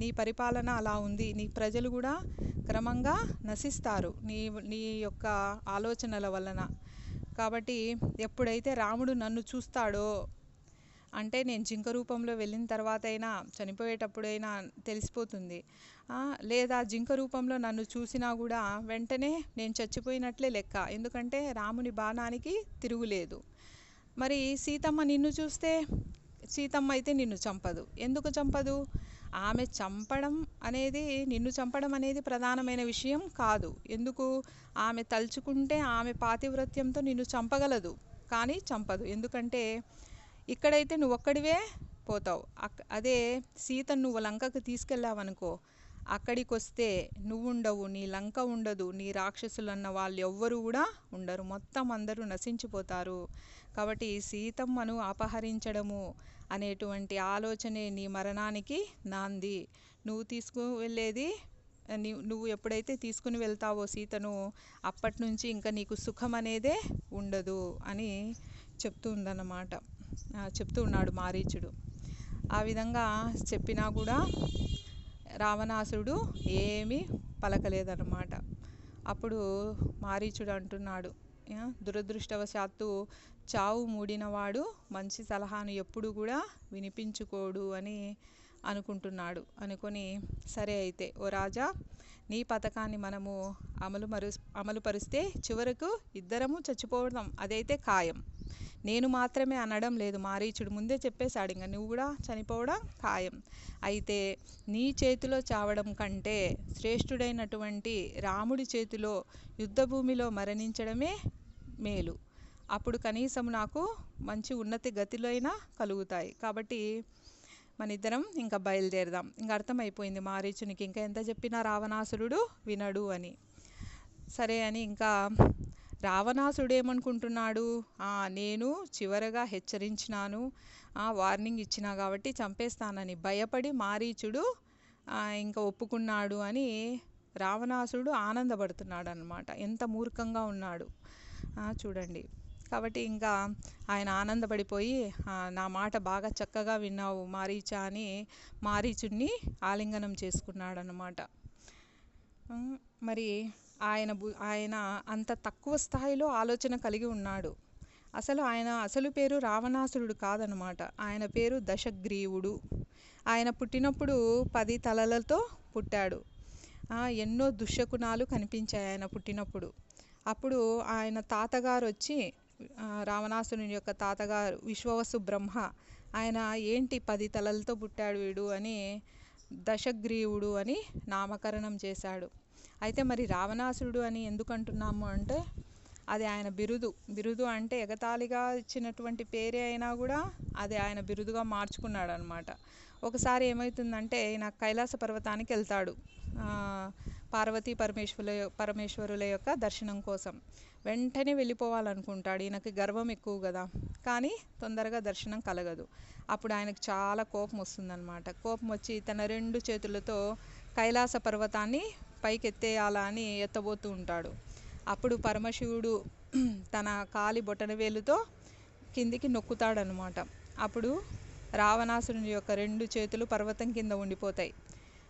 నీ పరిపాలన అలా ఉంది, నీ ప్రజలు కూడా క్రమంగా నశిస్తారు నీ యొక్క ఆలోచనల వలన. కాబట్టి ఎప్పుడైతే రాముడు నన్ను చూస్తాడో, అంటే నేను జింక రూపంలో వెళ్ళిన తర్వాత అయినా చనిపోయేటప్పుడైనా తెలిసిపోతుంది, లేదా జింక రూపంలో నన్ను చూసినా కూడా వెంటనే నేను చచ్చిపోయినట్లే లెక్క. ఎందుకంటే రాముని బాణానికి తిరుగులేదు. మరి సీతమ్మ నిన్ను చూస్తే, సీతమ్మ అయితే నిన్ను చంపదు. ఎందుకు చంపదు? ఆమె చంపడం అనేది, నిన్ను చంపడం అనేది ప్రధానమైన విషయం కాదు. ఎందుకు? ఆమె తలుచుకుంటే ఆమె పాతివ్రత్యంతో నిన్ను చంపగలదు, కానీ చంపదు. ఎందుకంటే ఇక్కడైతే నువ్వు ఒక్కడివే పోతావు. అదే సీతను నువ్వు లంకకు తీసుకెళ్ళావనుకో, అక్కడికి వస్తే నువ్వు ఉండవు, నీ లంక ఉండదు, నీ రాక్షసులన్న వాళ్ళు ఎవ్వరూ కూడా ఉండరు, మొత్తం అందరూ నశించిపోతారు. కాబట్టి సీతమ్మను అపహరించడము అనేటువంటి ఆలోచనే నీ మరణానికి నాంది. నువ్వు ఎప్పుడైతే తీసుకుని వెళ్తావో సీతను, అప్పటి నుంచి ఇంకా నీకు సుఖం అనేదే ఉండదు అని చెప్తూ ఉన్నాడు మారీచుడు. ఆ విధంగా చెప్పినా కూడా రావణాసురుడు ఏమీ పలకలేదన్నమాట. అప్పుడు మారీచుడు అంటున్నాడు, దురదృష్టవశాత్తు చావు మూడినవాడు మంచి సలహాను ఎప్పుడు కూడా వినిపించుకోడు అని అనుకొని, సరే అయితే ఓ రాజా, నీ పథకాన్ని మనము అమలు పరుస్తే చివరకు ఇద్దరము చచ్చిపోవడం అదైతే ఖాయం. నేను మాత్రమే అనడం లేదు, మారీచుడు ముందే చెప్పేశాడు, ఇంకా నువ్వు కూడా చనిపోవడం ఖాయం. అయితే నీ చేతిలో చావడం కంటే శ్రేష్ఠుడైనటువంటి రాముడి చేతిలో యుద్ధభూమిలో మరణించడమే మేలు. అప్పుడు కనీసం నాకు మంచి ఉన్నతి గతిలో అయినా కలుగుతాయి. కాబట్టి మన ఇద్దరం ఇంకా బయలుదేరదాం. ఇంకా అర్థమైపోయింది మారీచునికి, ఇంకా ఎంత చెప్పినా రావణాసురుడు వినడు అని. సరే అని ఇంకా రావణాసురుడు ఏమనుకుంటున్నాడు, నేను చివరగా హెచ్చరించినాను, వార్నింగ్ ఇచ్చినా కాబట్టి చంపేస్తానని భయపడి మారీచుడు ఇంకా ఒప్పుకున్నాడు అని రావణాసురుడు ఆనందపడుతున్నాడు అన్నమాట. ఎంత మూర్ఖంగా ఉన్నాడు చూడండి. కాబట్టి ఇంకా ఆయన ఆనందపడిపోయి, నా మాట బాగా చక్కగా విన్నావు మారీచా అని మారీచుడిని ఆలింగనం చేసుకున్నాడు అన్నమాట. మరి ఆయన అంత తక్కువ స్థాయిలో ఆలోచన కలిగి ఉన్నాడు. ఆయన అసలు పేరు రావణాసురుడు కాదనమాట, ఆయన పేరు దశగ్రీవుడు. ఆయన పుట్టినప్పుడు 10 తలలతో పుట్టాడు. ఎన్నో దుశ్శకునాలు కనిపించాయి ఆయన పుట్టినప్పుడు. అప్పుడు ఆయన తాతగారు వచ్చి, రావణాసురుని యొక్క తాతగారు విశ్వవసు బ్రహ్మ, ఆయన ఏంటి 10 తలలతో పుట్టాడు వీడు అని దశగ్రీవుడు అని నామకరణం చేశాడు. అయితే మరి రావణాసురుడు అని ఎందుకు అంటున్నాము అంటే, అది ఆయన బిరుదు అంటే ఎగతాళిగా ఇచ్చినటువంటి పేరే అయినా కూడా అది ఆయన బిరుదుగా మార్చుకున్నాడు అనమాట. ఒకసారి ఏమవుతుందంటే, ఈయన కైలాస పర్వతానికి వెళ్తాడు పార్వతీ పరమేశ్వరుల యొక్క దర్శనం కోసం. వెంటనే వెళ్ళిపోవాలనుకుంటాడు, ఈయనకి గర్వం ఎక్కువ కదా, కానీ తొందరగా దర్శనం కలగదు. అప్పుడు ఆయనకు చాలా కోపం వస్తుందన్నమాట. కోపం వచ్చి తన 2 చేతులతో కైలాస పర్వతాన్ని పైకెత్తేయాలా అని ఎత్తబోతూ ఉంటాడు. అప్పుడు పరమశివుడు తన కాలి బొటనవేలుతో కిందికి నొక్కుతాడనమాట. అప్పుడు రావణాసురుని యొక్క 2 చేతులు పర్వతం కింద ఉండిపోతాయి.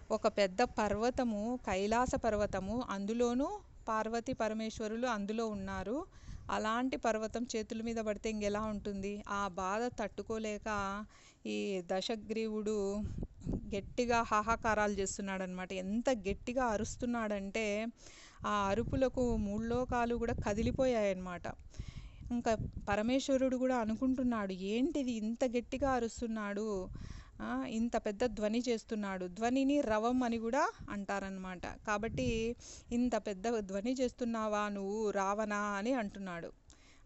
ఒక పెద్ద పర్వతము, కైలాస పర్వతము, అందులోనూ పార్వతీ పరమేశ్వరులు అందులో ఉన్నారు. అలాంటి పర్వతం చేతుల మీద పడితే ఇంకెలా ఉంటుంది? ఆ బాధ తట్టుకోలేక ఈ దశగ్రీవుడు గట్టిగా హాహాకారాలు చేస్తున్నాడనమాట. ఎంత గట్టిగా అరుస్తున్నాడంటే ఆ అరుపులకు 3 లోకాలు కూడా కదిలిపోయాయన్నమాట. ఇంకా పరమేశ్వరుడు కూడా అనుకుంటున్నాడు, ఏంటిది ఇంత గట్టిగా అరుస్తున్నాడు, ఇంత పెద్ద ధ్వని చేస్తున్నాడు. ధ్వనిని రవం అని కూడా అంటారనమాట. కాబట్టి ఇంత పెద్ద ధ్వని చేస్తున్నావా నువ్వు రావణ అని అంటున్నాడు.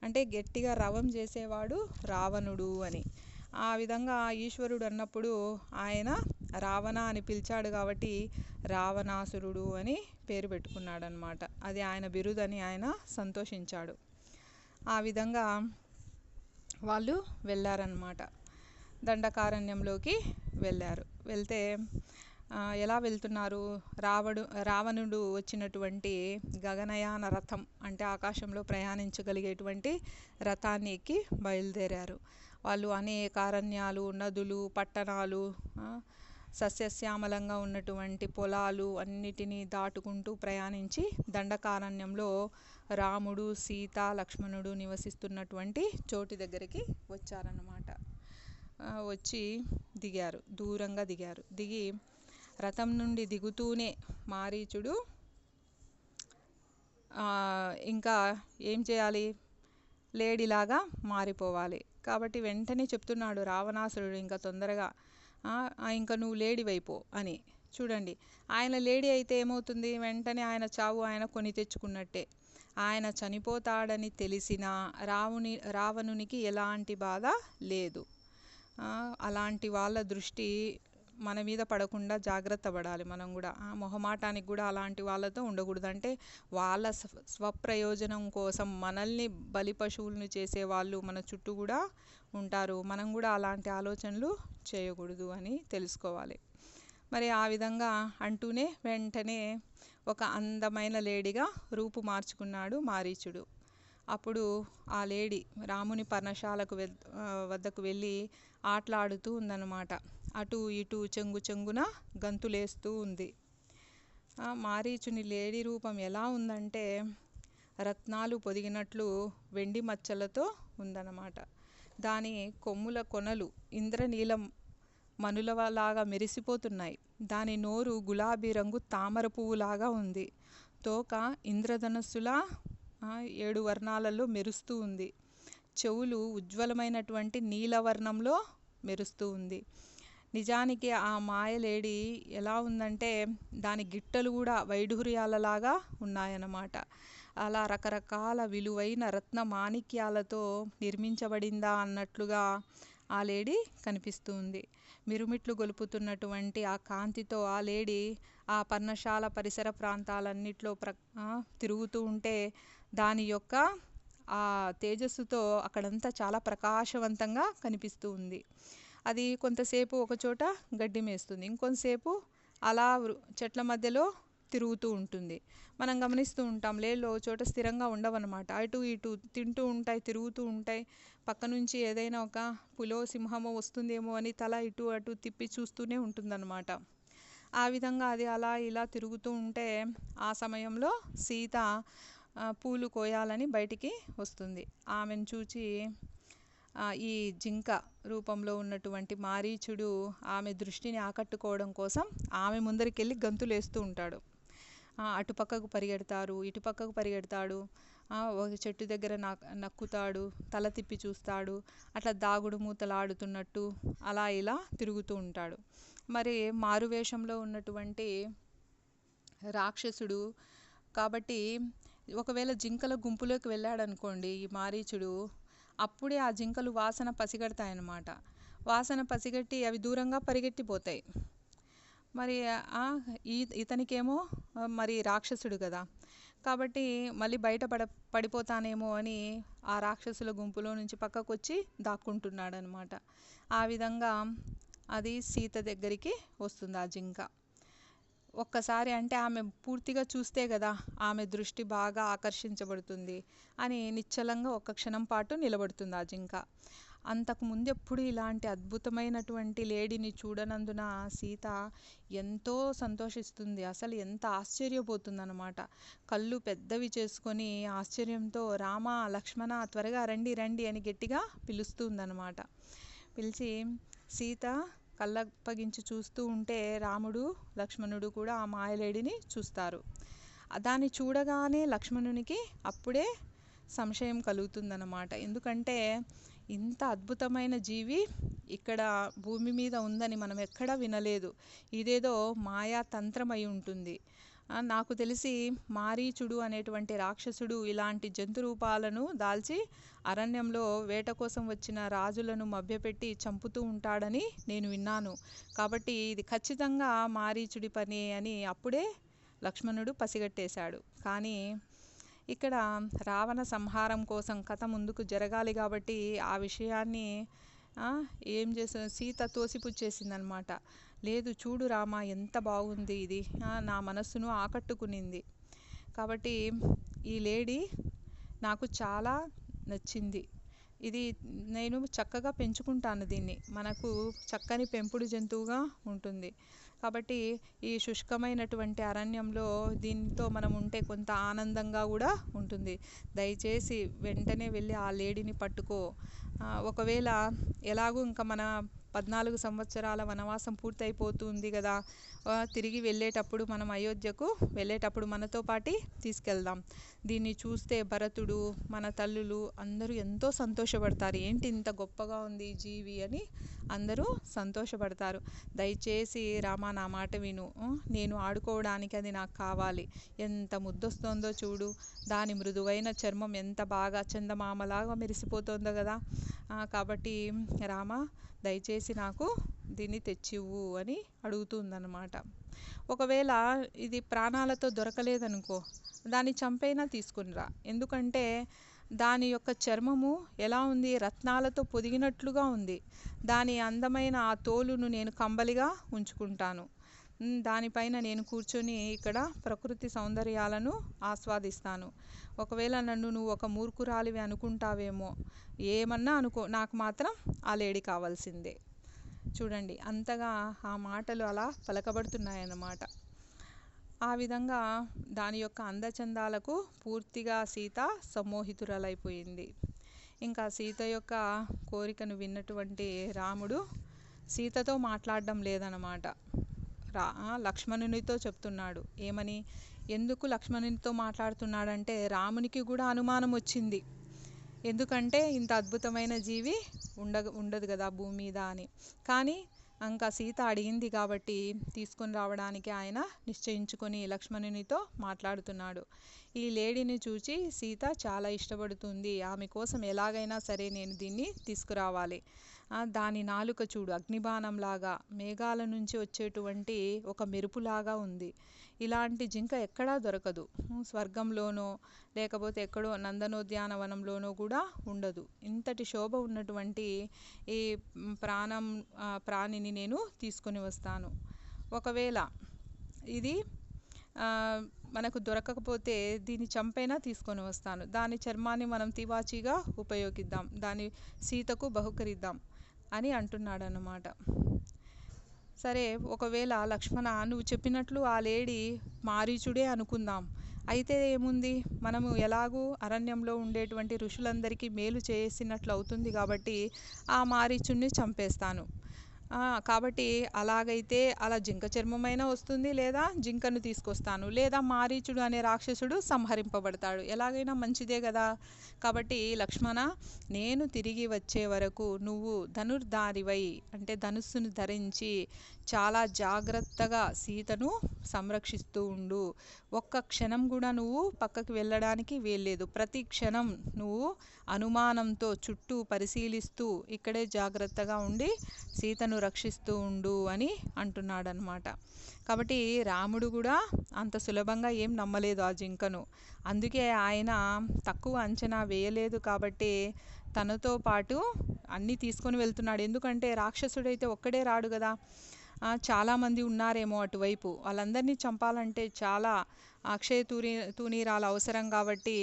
అంటే గట్టిగా రవం చేసేవాడు రావణుడు అని. ఆ విధంగా ఈశ్వరుడు అన్నప్పుడు ఆయన రావణ అని పిలిచాడు కాబట్టి రావణాసురుడు అని పేరు పెట్టుకున్నాడు అనమాట. అది ఆయన బిరుదని ఆయన సంతోషించాడు. ఆ విధంగా వాళ్ళు వెళ్ళారన్నమాట. దండకారణ్యంలోకి వెళ్ళారు. వెళ్తే ఎలా వెళ్తున్నారు? రావణుడు వచ్చినటువంటి గగనయాన రథం అంటే ఆకాశంలో ప్రయాణించగలిగేటువంటి రథాన్ని ఎక్కి బయలుదేరారు. వాళ్ళు అనేక అరణ్యాలు, నదులు, పట్టణాలు, సస్యశ్యామలంగా ఉన్నటువంటి పొలాలు అన్నిటినీ దాటుకుంటూ ప్రయాణించి దండకారణ్యంలో రాముడు, సీత, లక్ష్మణుడు నివసిస్తున్నటువంటి చోటు దగ్గరికి వచ్చారన్నమాట. వచ్చి దిగారు, దూరంగా దిగారు. దిగి రథం నుండి దిగుతూనే మారీచుడు ఇంకా ఏం చేయాలి, లేడీలాగా మారిపోవాలి. కాబట్టి వెంటనే చెప్తున్నాడు రావణాసురుడు, ఇంకా తొందరగా ఇంకా నువ్వు లేడీ వైపో అని. చూడండి, ఆయన లేడీ అయితే ఏమవుతుంది, వెంటనే ఆయన చావు ఆయన కొని తెచ్చుకున్నట్టే. ఆయన చనిపోతాడని తెలిసినా రావణునికి ఎలాంటి బాధ లేదు. అలాంటి వాళ్ళ దృష్టి మన మీద పడకుండా జాగ్రత్త పడాలి మనం కూడా. మొహమాటానికి కూడా అలాంటి వాళ్ళతో ఉండకూడదు. అంటే వాళ్ళ స్వప్రయోజనం కోసం మనల్ని బలి పశువులను చేసే వాళ్ళు మన చుట్టూ కూడా ఉంటారు. మనం కూడా అలాంటి ఆలోచనలు చేయకూడదు అని తెలుసుకోవాలి. మరి ఆ విధంగా అంటూనే వెంటనే ఒక అందమైన లేడీగా రూపు మార్చుకున్నాడు మారీచుడు. అప్పుడు ఆ లేడీ రాముని పర్ణశాలకు వద్దకు వెళ్ళి ఆటలాడుతూ ఉందన్నమాట. అటు ఇటు చెంగు చెంగున గంతులేస్తూ ఉంది. మారీచుని లేడీ రూపం ఎలా ఉందంటే రత్నాలు పొదిగినట్లు వెండి మచ్చలతో ఉందన్నమాట. దాని కొమ్ముల కొనలు ఇంద్రనీలం మనులలాగా మెరిసిపోతున్నాయి. దాని నోరు గులాబీ రంగు తామర పువ్వులాగా ఉంది. తోక ఇంద్రధనస్సులా 7 వర్ణాలలో మెరుస్తూ ఉంది. చెవులు ఉజ్వలమైనటువంటి నీలవర్ణంలో మెరుస్తూ ఉంది. నిజానికి ఆ మాయలేడి ఎలా ఉందంటే దాని గిట్టలు కూడా వైఢూర్యాలలాగా ఉన్నాయన్నమాట. అలా రకరకాల విలువైన రత్న మాణిక్యాలతో నిర్మించబడిందా అన్నట్లుగా ఆ లేడీ కనిపిస్తూ ఉంది. మిరుమిట్లు గొలుపుతున్నటువంటి ఆ కాంతితో ఆ లేడీ ఆ పర్ణశాల పరిసర ప్రాంతాలన్నిట్లో తిరుగుతూ ఉంటే దాని యొక్క ఆ తేజస్సుతో అక్కడంతా చాలా ప్రకాశవంతంగా కనిపిస్తూ ఉంది. అది కొంతసేపు ఒకచోట గడ్డి మేస్తుంది, ఇంకొంతసేపు అలా చెట్ల మధ్యలో తిరుగుతూ ఉంటుంది. మనం గమనిస్తూ ఉంటాం, లేళ్ళు చోట స్థిరంగా ఉండవన్నమాట. అటు ఇటు తింటూ ఉంటాయి, తిరుగుతూ ఉంటాయి. పక్క నుంచి ఏదైనా ఒక పులో సింహమో వస్తుందేమో అని తల ఇటు అటు తిప్పి చూస్తూనే ఉంటుందన్నమాట. ఆ విధంగా అది అలా ఇలా తిరుగుతూ ఉంటే ఆ సమయంలో సీత పూలు కోయాలని బయటికి వస్తుంది. ఆమెను చూచి ఈ జింక రూపంలో ఉన్నటువంటి మారీచుడు ఆమె దృష్టిని ఆకట్టుకోవడం కోసం ఆమె ముందరికెళ్ళి గంతులేస్తూ ఉంటాడు. అటుపక్కకు పరిగెడతారు, ఇటుపక్కకు పరిగెడతాడు. ఒక చెట్టు దగ్గర నక్కుతాడు, తల తిప్పి చూస్తాడు, అట్లా దాగుడు మూతలాడుతున్నట్టు అలా ఇలా తిరుగుతూ ఉంటాడు. మరి మారువేషంలో ఉన్నటువంటి రాక్షసుడు కాబట్టి ఒకవేళ జింకల గుంపులోకి వెళ్ళాడనుకోండి ఈ మారీచుడు, అప్పుడే ఆ జింకలు వాసన పసిగడతాయన్నమాట. వాసన పసిగట్టి అవి దూరంగా పరిగెట్టిపోతాయి. మరి ఇతనికేమో మరి రాక్షసుడు కదా, కాబట్టి మళ్ళీ పడిపోతానేమో అని ఆ రాక్షసుల గుంపులో నుంచి పక్కకు వచ్చి దాక్కుంటున్నాడనమాట. ఆ విధంగా అది సీత దగ్గరికి వస్తుంది ఆ జింక. ఒక్కసారి అంటే ఆమె పూర్తిగా చూస్తే కదా ఆమె దృష్టి బాగా ఆకర్షించబడుతుంది అని నిశ్చలంగా ఒక్క క్షణం పాటు నిలబడుతుంది ఆ జింక. అంతకు ముందెప్పుడు ఇలాంటి అద్భుతమైనటువంటి లేడీని చూడనందున సీత ఎంతో సంతోషిస్తుంది. అసలు ఎంత ఆశ్చర్యపోతుందన్నమాట. కళ్ళు పెద్దవి చేసుకొని ఆశ్చర్యంతో రామ లక్ష్మణ త్వరగా రండి రండి అని గట్టిగా పిలుస్తుందన్నమాట. పిలిచి సీత కళ్ళప్పగించి చూస్తూ ఉంటే రాముడు లక్ష్మణుడు కూడా ఆ మాయలేడిని చూస్తారు. దాన్ని చూడగానే లక్ష్మణునికి అప్పుడే సంశయం కలుగుతుందన్నమాట. ఎందుకంటే ఇంత అద్భుతమైన జీవి ఇక్కడ భూమి మీద ఉందని మనం ఎక్కడా వినలేదు. ఇదేదో మాయా తంత్రమై ఉంటుంది. నాకు తెలిసి మారీచుడు అనేటువంటి రాక్షసుడు ఇలాంటి జంతు రూపాలను దాల్చి అరణ్యంలో వేట కోసం వచ్చిన రాజులను మభ్యపెట్టి చంపుతూ ఉంటాడని నేను విన్నాను. కాబట్టి ఇది ఖచ్చితంగా మారీచుడి పని అని అప్పుడే లక్ష్మణుడు పసిగట్టేశాడు. కానీ ఇక్కడ రావణ సంహారం కోసం కథ ముందుకు జరగాలి కాబట్టి ఆ విషయాన్ని ఏం చేసిన సీత తోసిపుచ్చేసిందనమాట. లేదు చూడు రామ ఎంత బాగుంది ఇది, నా మనస్సును ఆకట్టుకునింది. కాబట్టి ఈ లేడీ నాకు చాలా నచ్చింది. ఇది నేను చక్కగా పెంచుకుంటాను దీన్ని. మనకు చక్కని పెంపుడు జంతువుగా ఉంటుంది. కాబట్టి ఈ శుష్కమైనటువంటి అరణ్యంలో దీనితో మనం ఉంటే కొంత ఆనందంగా కూడా ఉంటుంది. దయచేసి వెంటనే వెళ్ళి ఆ లేడీని పట్టుకో. ఒకవేళ ఎలాగూ ఇంకా మన 14 సంవత్సరాల వనవాసం పూర్తయిపోతుంది కదా, తిరిగి వెళ్ళేటప్పుడు మనం అయోధ్యకు వెళ్ళేటప్పుడు మనతో పాటి తీసుకెళ్దాం. దీన్ని చూస్తే భరతుడు మన తల్లులు అందరూ ఎంతో సంతోషపడతారు. ఏంటి ఇంత గొప్పగా ఉంది ఈ జీవి అని అందరూ సంతోషపడతారు. దయచేసి రామా నా మాట విను, నేను ఆడుకోవడానికి అది నాకు కావాలి. ఎంత ముద్దొస్తోందో చూడు, దాని మృదువైన చర్మం ఎంత బాగా చందమామలాగా మెరిసిపోతుందో కదా. కాబట్టి రామా దయచేసి నాకు దీన్ని తెచ్చివ్వు అని అడుగుతుందన్నమాట. ఒకవేళ ఇది ప్రాణాలతో దొరకలేదనుకో, దాన్ని చంపైనా తీసుకునిరా. ఎందుకంటే దాని యొక్క చర్మము ఎలా ఉంది, రత్నాలతో పొదిగినట్లుగా ఉంది. దాని అందమైన ఆ తోలును నేను కంబలిగా ఉంచుకుంటాను. దానిపైన నేను కూర్చొని ఇక్కడ ప్రకృతి సౌందర్యాలను ఆస్వాదిస్తాను. ఒకవేళ నన్ను నువ్వు ఒక మూర్ఖురాలివి అనుకుంటావేమో, ఏమన్నా అనుకో, నాకు మాత్రం ఆ లేడీ కావాల్సిందే. చూడండి అంతగా ఆ మాటలు అలా పలకబడుతున్నాయన్నమాట. ఆ విధంగా దాని యొక్క అందచందాలకు పూర్తిగా సీత సమ్మోహితురాలైపోయింది. ఇంకా సీత యొక్క కోరికను విన్నటువంటి రాముడు సీతతో మాట్లాడడం లేదన్నమాట. లక్ష్మణునితో చెప్తున్నాడు. ఏమని, ఎందుకు లక్ష్మణునితో మాట్లాడుతున్నాడంటే రామునికి కూడా అనుమానం వచ్చింది. ఎందుకంటే ఇంత అద్భుతమైన జీవి ఉండదు కదా భూమి మీద అని. కానీ ఇంకా సీత అడిగింది కాబట్టి తీసుకొని రావడానికి ఆయన నిశ్చయించుకొని లక్ష్మణునితో మాట్లాడుతున్నాడు. ఈ లేడీని చూచి సీత చాలా ఇష్టపడుతుంది. ఆమె కోసం ఎలాగైనా సరే నేను దీన్ని తీసుకురావాలి. దాని నాలుక చూడు, అగ్నిబాణంలాగా మేఘాల నుంచి వచ్చేటువంటి ఒక మెరుపులాగా ఉంది. ఇలాంటి జింక ఎక్కడా దొరకదు. స్వర్గంలోనో లేకపోతే ఎక్కడో నందనోద్యానవనంలోనో కూడా ఉండదు. ఇంతటి శోభ ఉన్నటువంటి ఈ ప్రాణిని నేను తీసుకొని వస్తాను. ఒకవేళ ఇది మనకు దొరకకపోతే దీన్ని చంపైనా తీసుకొని వస్తాను. దాని చర్మాన్ని మనం తివాచీగా ఉపయోగిద్దాం, దాన్ని సీతకు బహుకరిద్దాం అని అంటున్నాడన్నమాట. సరే ఒకవేళ లక్ష్మణ నువ్వు చెప్పినట్లు ఆ లేడీ మారీచుడే అనుకుందాం. అయితే ఏముంది, మనము ఎలాగూ అరణ్యంలో ఉండేటువంటి ఋషులందరికీ మేలు చేసినట్లు అవుతుంది కాబట్టి ఆ మారీచుడిని చంపేస్తాను. కాబట్టి అలాగైతే అలా జింక చర్మమైనా వస్తుంది, లేదా జింకను తీసుకొస్తాను, లేదా మారీచుడు అనే రాక్షసుడు సంహరింపబడతాడు, ఎలాగైనా మంచిదే కదా. కాబట్టి లక్ష్మణ, నేను తిరిగి వచ్చే వరకు నువ్వు ధనుర్ధారివై అంటే ధనుస్సును ధరించి చాలా జాగ్రత్తగా సీతను సంరక్షిస్తూ ఉండు. ఒక్క క్షణం కూడా నువ్వు పక్కకు వెళ్ళడానికి వీల్లేదు. ప్రతి క్షణం నువ్వు అనుమానంతో చుట్టూ పరిశీలిస్తూ ఇక్కడే జాగ్రత్తగా ఉండి సీతను రక్షిస్తూ ఉండు అని అంటున్నాడనమాట. కాబట్టి రాముడు కూడా అంత సులభంగా ఏం నమ్మలేదు ఆ జింకను. అందుకే ఆయన తక్కువ అంచనా వేయలేదు. కాబట్టి తనతో పాటు అన్నీ తీసుకొని వెళ్తున్నాడు. ఎందుకంటే రాక్షసుడైతే ఒక్కడే రాడు కదా, చాలామంది ఉన్నారేమో అటువైపు. వాళ్ళందరినీ చంపాలంటే చాలా అక్షయ తూనీరాలు అవసరం. కాబట్టి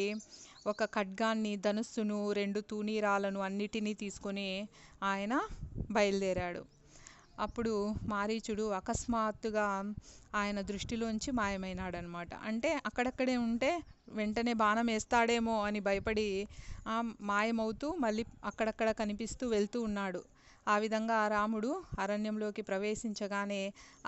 ఒక ఖడ్గాన్ని, ధనుస్సును, 2 తూనీరాలను అన్నిటినీ తీసుకొని ఆయన బయలుదేరాడు. అప్పుడు మారీచుడు అకస్మాత్తుగా ఆయన దృష్టిలోంచి మాయమైనాడనమాట. అంటే అక్కడక్కడే ఉంటే వెంటనే బాణం వేస్తాడేమో అని భయపడి మాయమవుతూ మళ్ళీ అక్కడక్కడ కనిపిస్తూ వెళ్తూ ఉన్నాడు. ఆ విధంగా రాముడు అరణ్యంలోకి ప్రవేశించగానే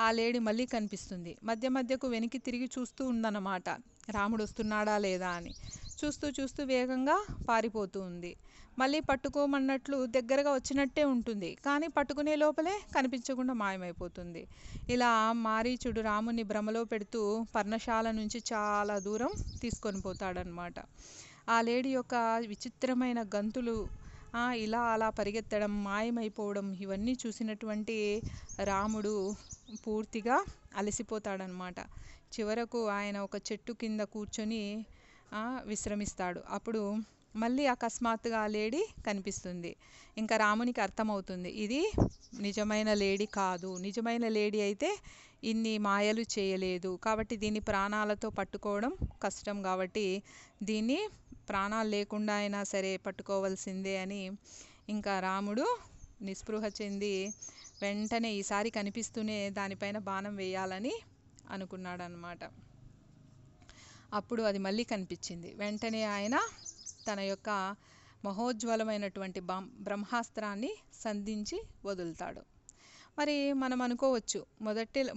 ఆ లేడి మళ్ళీ కనిపిస్తుంది. మధ్య మధ్యకు వెనక్కి తిరిగి చూస్తూ ఉందన్నమాట, రాముడు వస్తున్నాడా లేదా అని. చూస్తూ చూస్తూ వేగంగా పారిపోతూ ఉంది. మళ్ళీ పట్టుకోమన్నట్లు దగ్గరగా వచ్చినట్టే ఉంటుంది, కానీ పట్టుకునే లోపలే కనిపించకుండా మాయమైపోతుంది. ఇలా మారీచుడు రాముని భ్రమలో పెడుతూ పర్ణశాల నుంచి చాలా దూరం తీసుకొని పోతాడనమాట. ఆ లేడి యొక్క విచిత్రమైన గంతులు, ఇలా అలా పరిగెత్తడం, మాయమైపోవడం, ఇవన్నీ చూసినటువంటి రాముడు పూర్తిగా అలసిపోతాడనమాట. చివరకు ఆయన ఒక చెట్టు కింద కూర్చొని విశ్రమిస్తాడు. అప్పుడు మళ్ళీ అకస్మాత్తుగా ఆ లేడీ కనిపిస్తుంది. ఇంకా రామునికి అర్థమవుతుంది, ఇది నిజమైన లేడీ కాదు. నిజమైన లేడీ అయితే ఇన్ని మాయలు చేయలేదు. కాబట్టి దీన్ని ప్రాణాలతో పట్టుకోవడం కష్టం. కాబట్టి దీన్ని ప్రాణాలు లేకుండా అయినా సరే పట్టుకోవాల్సిందే అని ఇంకా రాముడు నిస్పృహ చెంది వెంటనే ఈసారి కనిపిస్తూనే దానిపైన బాణం వేయాలని అనుకున్నాడనమాట. అప్పుడు అది మళ్ళీ కనిపించింది. వెంటనే ఆయన తన యొక్క మహోజ్వలమైనటువంటి బ్రహ్మాస్త్రాన్ని సంధించి వదులుతాడు. మరి మనం అనుకోవచ్చు,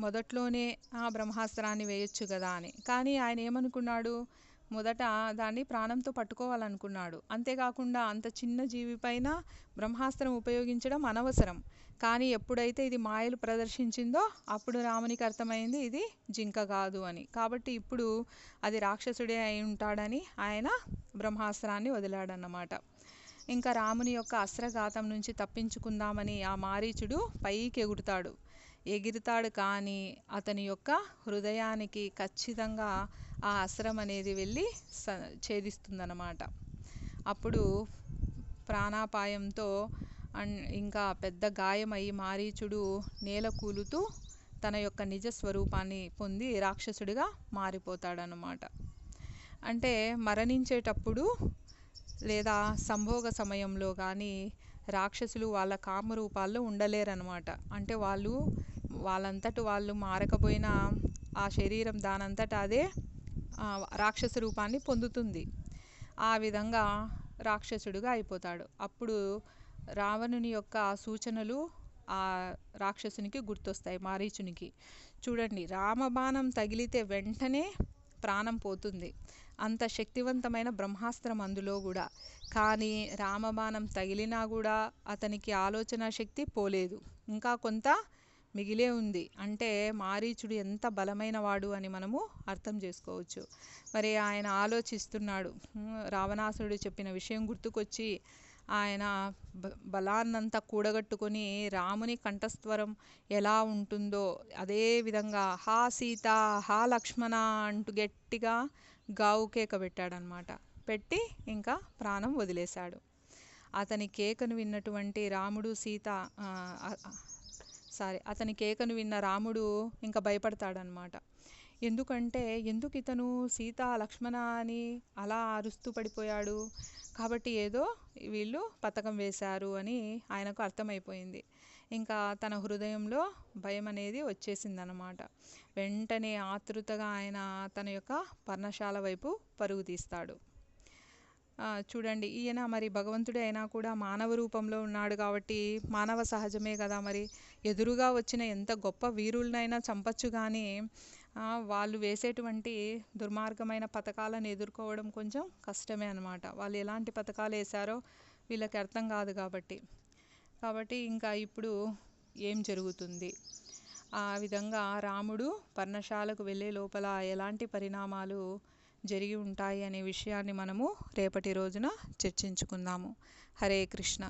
మొదట్లోనే ఆ బ్రహ్మాస్త్రాన్ని వేయొచ్చు కదా అని. కానీ ఆయన ఏమనుకున్నాడు, మొదట దాన్ని ప్రాణంతో పట్టుకోవాలనుకున్నాడు. అంతేకాకుండా అంత చిన్న జీవిపైన బ్రహ్మాస్త్రం ఉపయోగించడం అనవసరం. కానీ ఎప్పుడైతే ఇది మాయలు ప్రదర్శించిందో అప్పుడు రామునికి అర్థమైంది ఇది జింక కాదు అని. కాబట్టి ఇప్పుడు అది రాక్షసుడే అయి ఉంటాడని ఆయన బ్రహ్మాస్త్రాన్ని వదిలాడన్నమాట. ఇంకా రాముని యొక్క అస్త్రఘాతం నుంచి తప్పించుకుందామని ఆ మారీచుడు పైకి ఎగురుతాడు. కానీ అతని యొక్క హృదయానికి ఖచ్చితంగా ఆ అస్త్రం అనేది వెళ్ళి ఛేదిస్తుందన్నమాట. అప్పుడు ప్రాణాపాయంతో ఇంకా పెద్ద గాయమై మారీచుడు నేల కూలుతూ తన యొక్క నిజ స్వరూపాన్ని పొంది రాక్షసుడిగా మారిపోతాడనమాట. అంటే మరణించేటప్పుడు లేదా సంభోగ సమయంలో కానీ రాక్షసులు వాళ్ళ కామరూపాల్లో ఉండలేరన్నమాట. అంటే వాళ్ళంతట వాళ్ళు మారకపోయినా ఆ శరీరం దానంతట అదే రాక్షస రూపాన్ని పొందుతుంది. ఆ విధంగా రాక్షసుడిగా అయిపోతాడు. అప్పుడు రావణుని యొక్క సూచనలు ఆ రాక్షసునికి గుర్తొస్తాయి, మారీచునికి. చూడండి, రామబాణం తగిలితే వెంటనే ప్రాణం పోతుంది, అంత శక్తివంతమైన బ్రహ్మాస్త్రం అందులో కూడా. కానీ రామబాణం తగిలినా కూడా అతనికి ఆలోచన శక్తి పోలేదు, ఇంకా కొంత మిగిలే ఉంది. అంటే మారీచుడు ఎంత బలమైన వాడు అని మనము అర్థం చేసుకోవచ్చు. మరి ఆయన ఆలోచిస్తున్నాడు. రావణాసురుడు చెప్పిన విషయం గుర్తుకొచ్చి ఆయన బలాన్నంతా కూడగట్టుకొని రాముని కంఠస్వరం ఎలా ఉంటుందో అదే విధంగా హా సీత, హా లక్ష్మణ అంటూ గట్టిగా గావు కేక పెట్టాడనమాట. పెట్టి ఇంకా ప్రాణం వదిలేశాడు. అతని కేకను విన్నటువంటి అతని కేకను విన్న రాముడు ఇంకా భయపడతాడనమాట. ఎందుకంటే ఎందుకు ఇతను సీత లక్ష్మణ అని అలా అరుస్తూ పడిపోయాడు, కాబట్టి ఏదో వీళ్ళు పథకం వేశారు అని ఆయనకు అర్థమైపోయింది. ఇంకా తన హృదయంలో భయం అనేది వచ్చేసిందనమాట. వెంటనే ఆతృతగా ఆయన తన యొక్క పర్ణశాల వైపు పరుగు తీస్తాడు. చూడండి, ఈయన మరి భగవంతుడే అయినా కూడా మానవ రూపంలో ఉన్నాడు కాబట్టి మానవ సహజమే కదా, మరి ఎదురుగా వచ్చిన ఎంత గొప్ప వీరులనైనా చంపచ్చు కానీ వాళ్ళు వేసేటువంటి దుర్మార్గమైన పథకాలను ఎదుర్కోవడం కొంచెం కష్టమే అన్నమాట. వాళ్ళు ఎలాంటి పథకాలు వేశారో వీళ్ళకి అర్థం కాదు కాబట్టి ఇంకా ఇప్పుడు ఏం జరుగుతుంది, ఆ విధంగా రాముడు పర్ణశాలకు వెళ్ళే లోపల ఎలాంటి పరిణామాలు జరిగి ఉంటాయి అనే విషయాన్ని మనము రేపటి రోజున చర్చించుకుందాము. హరే కృష్ణ.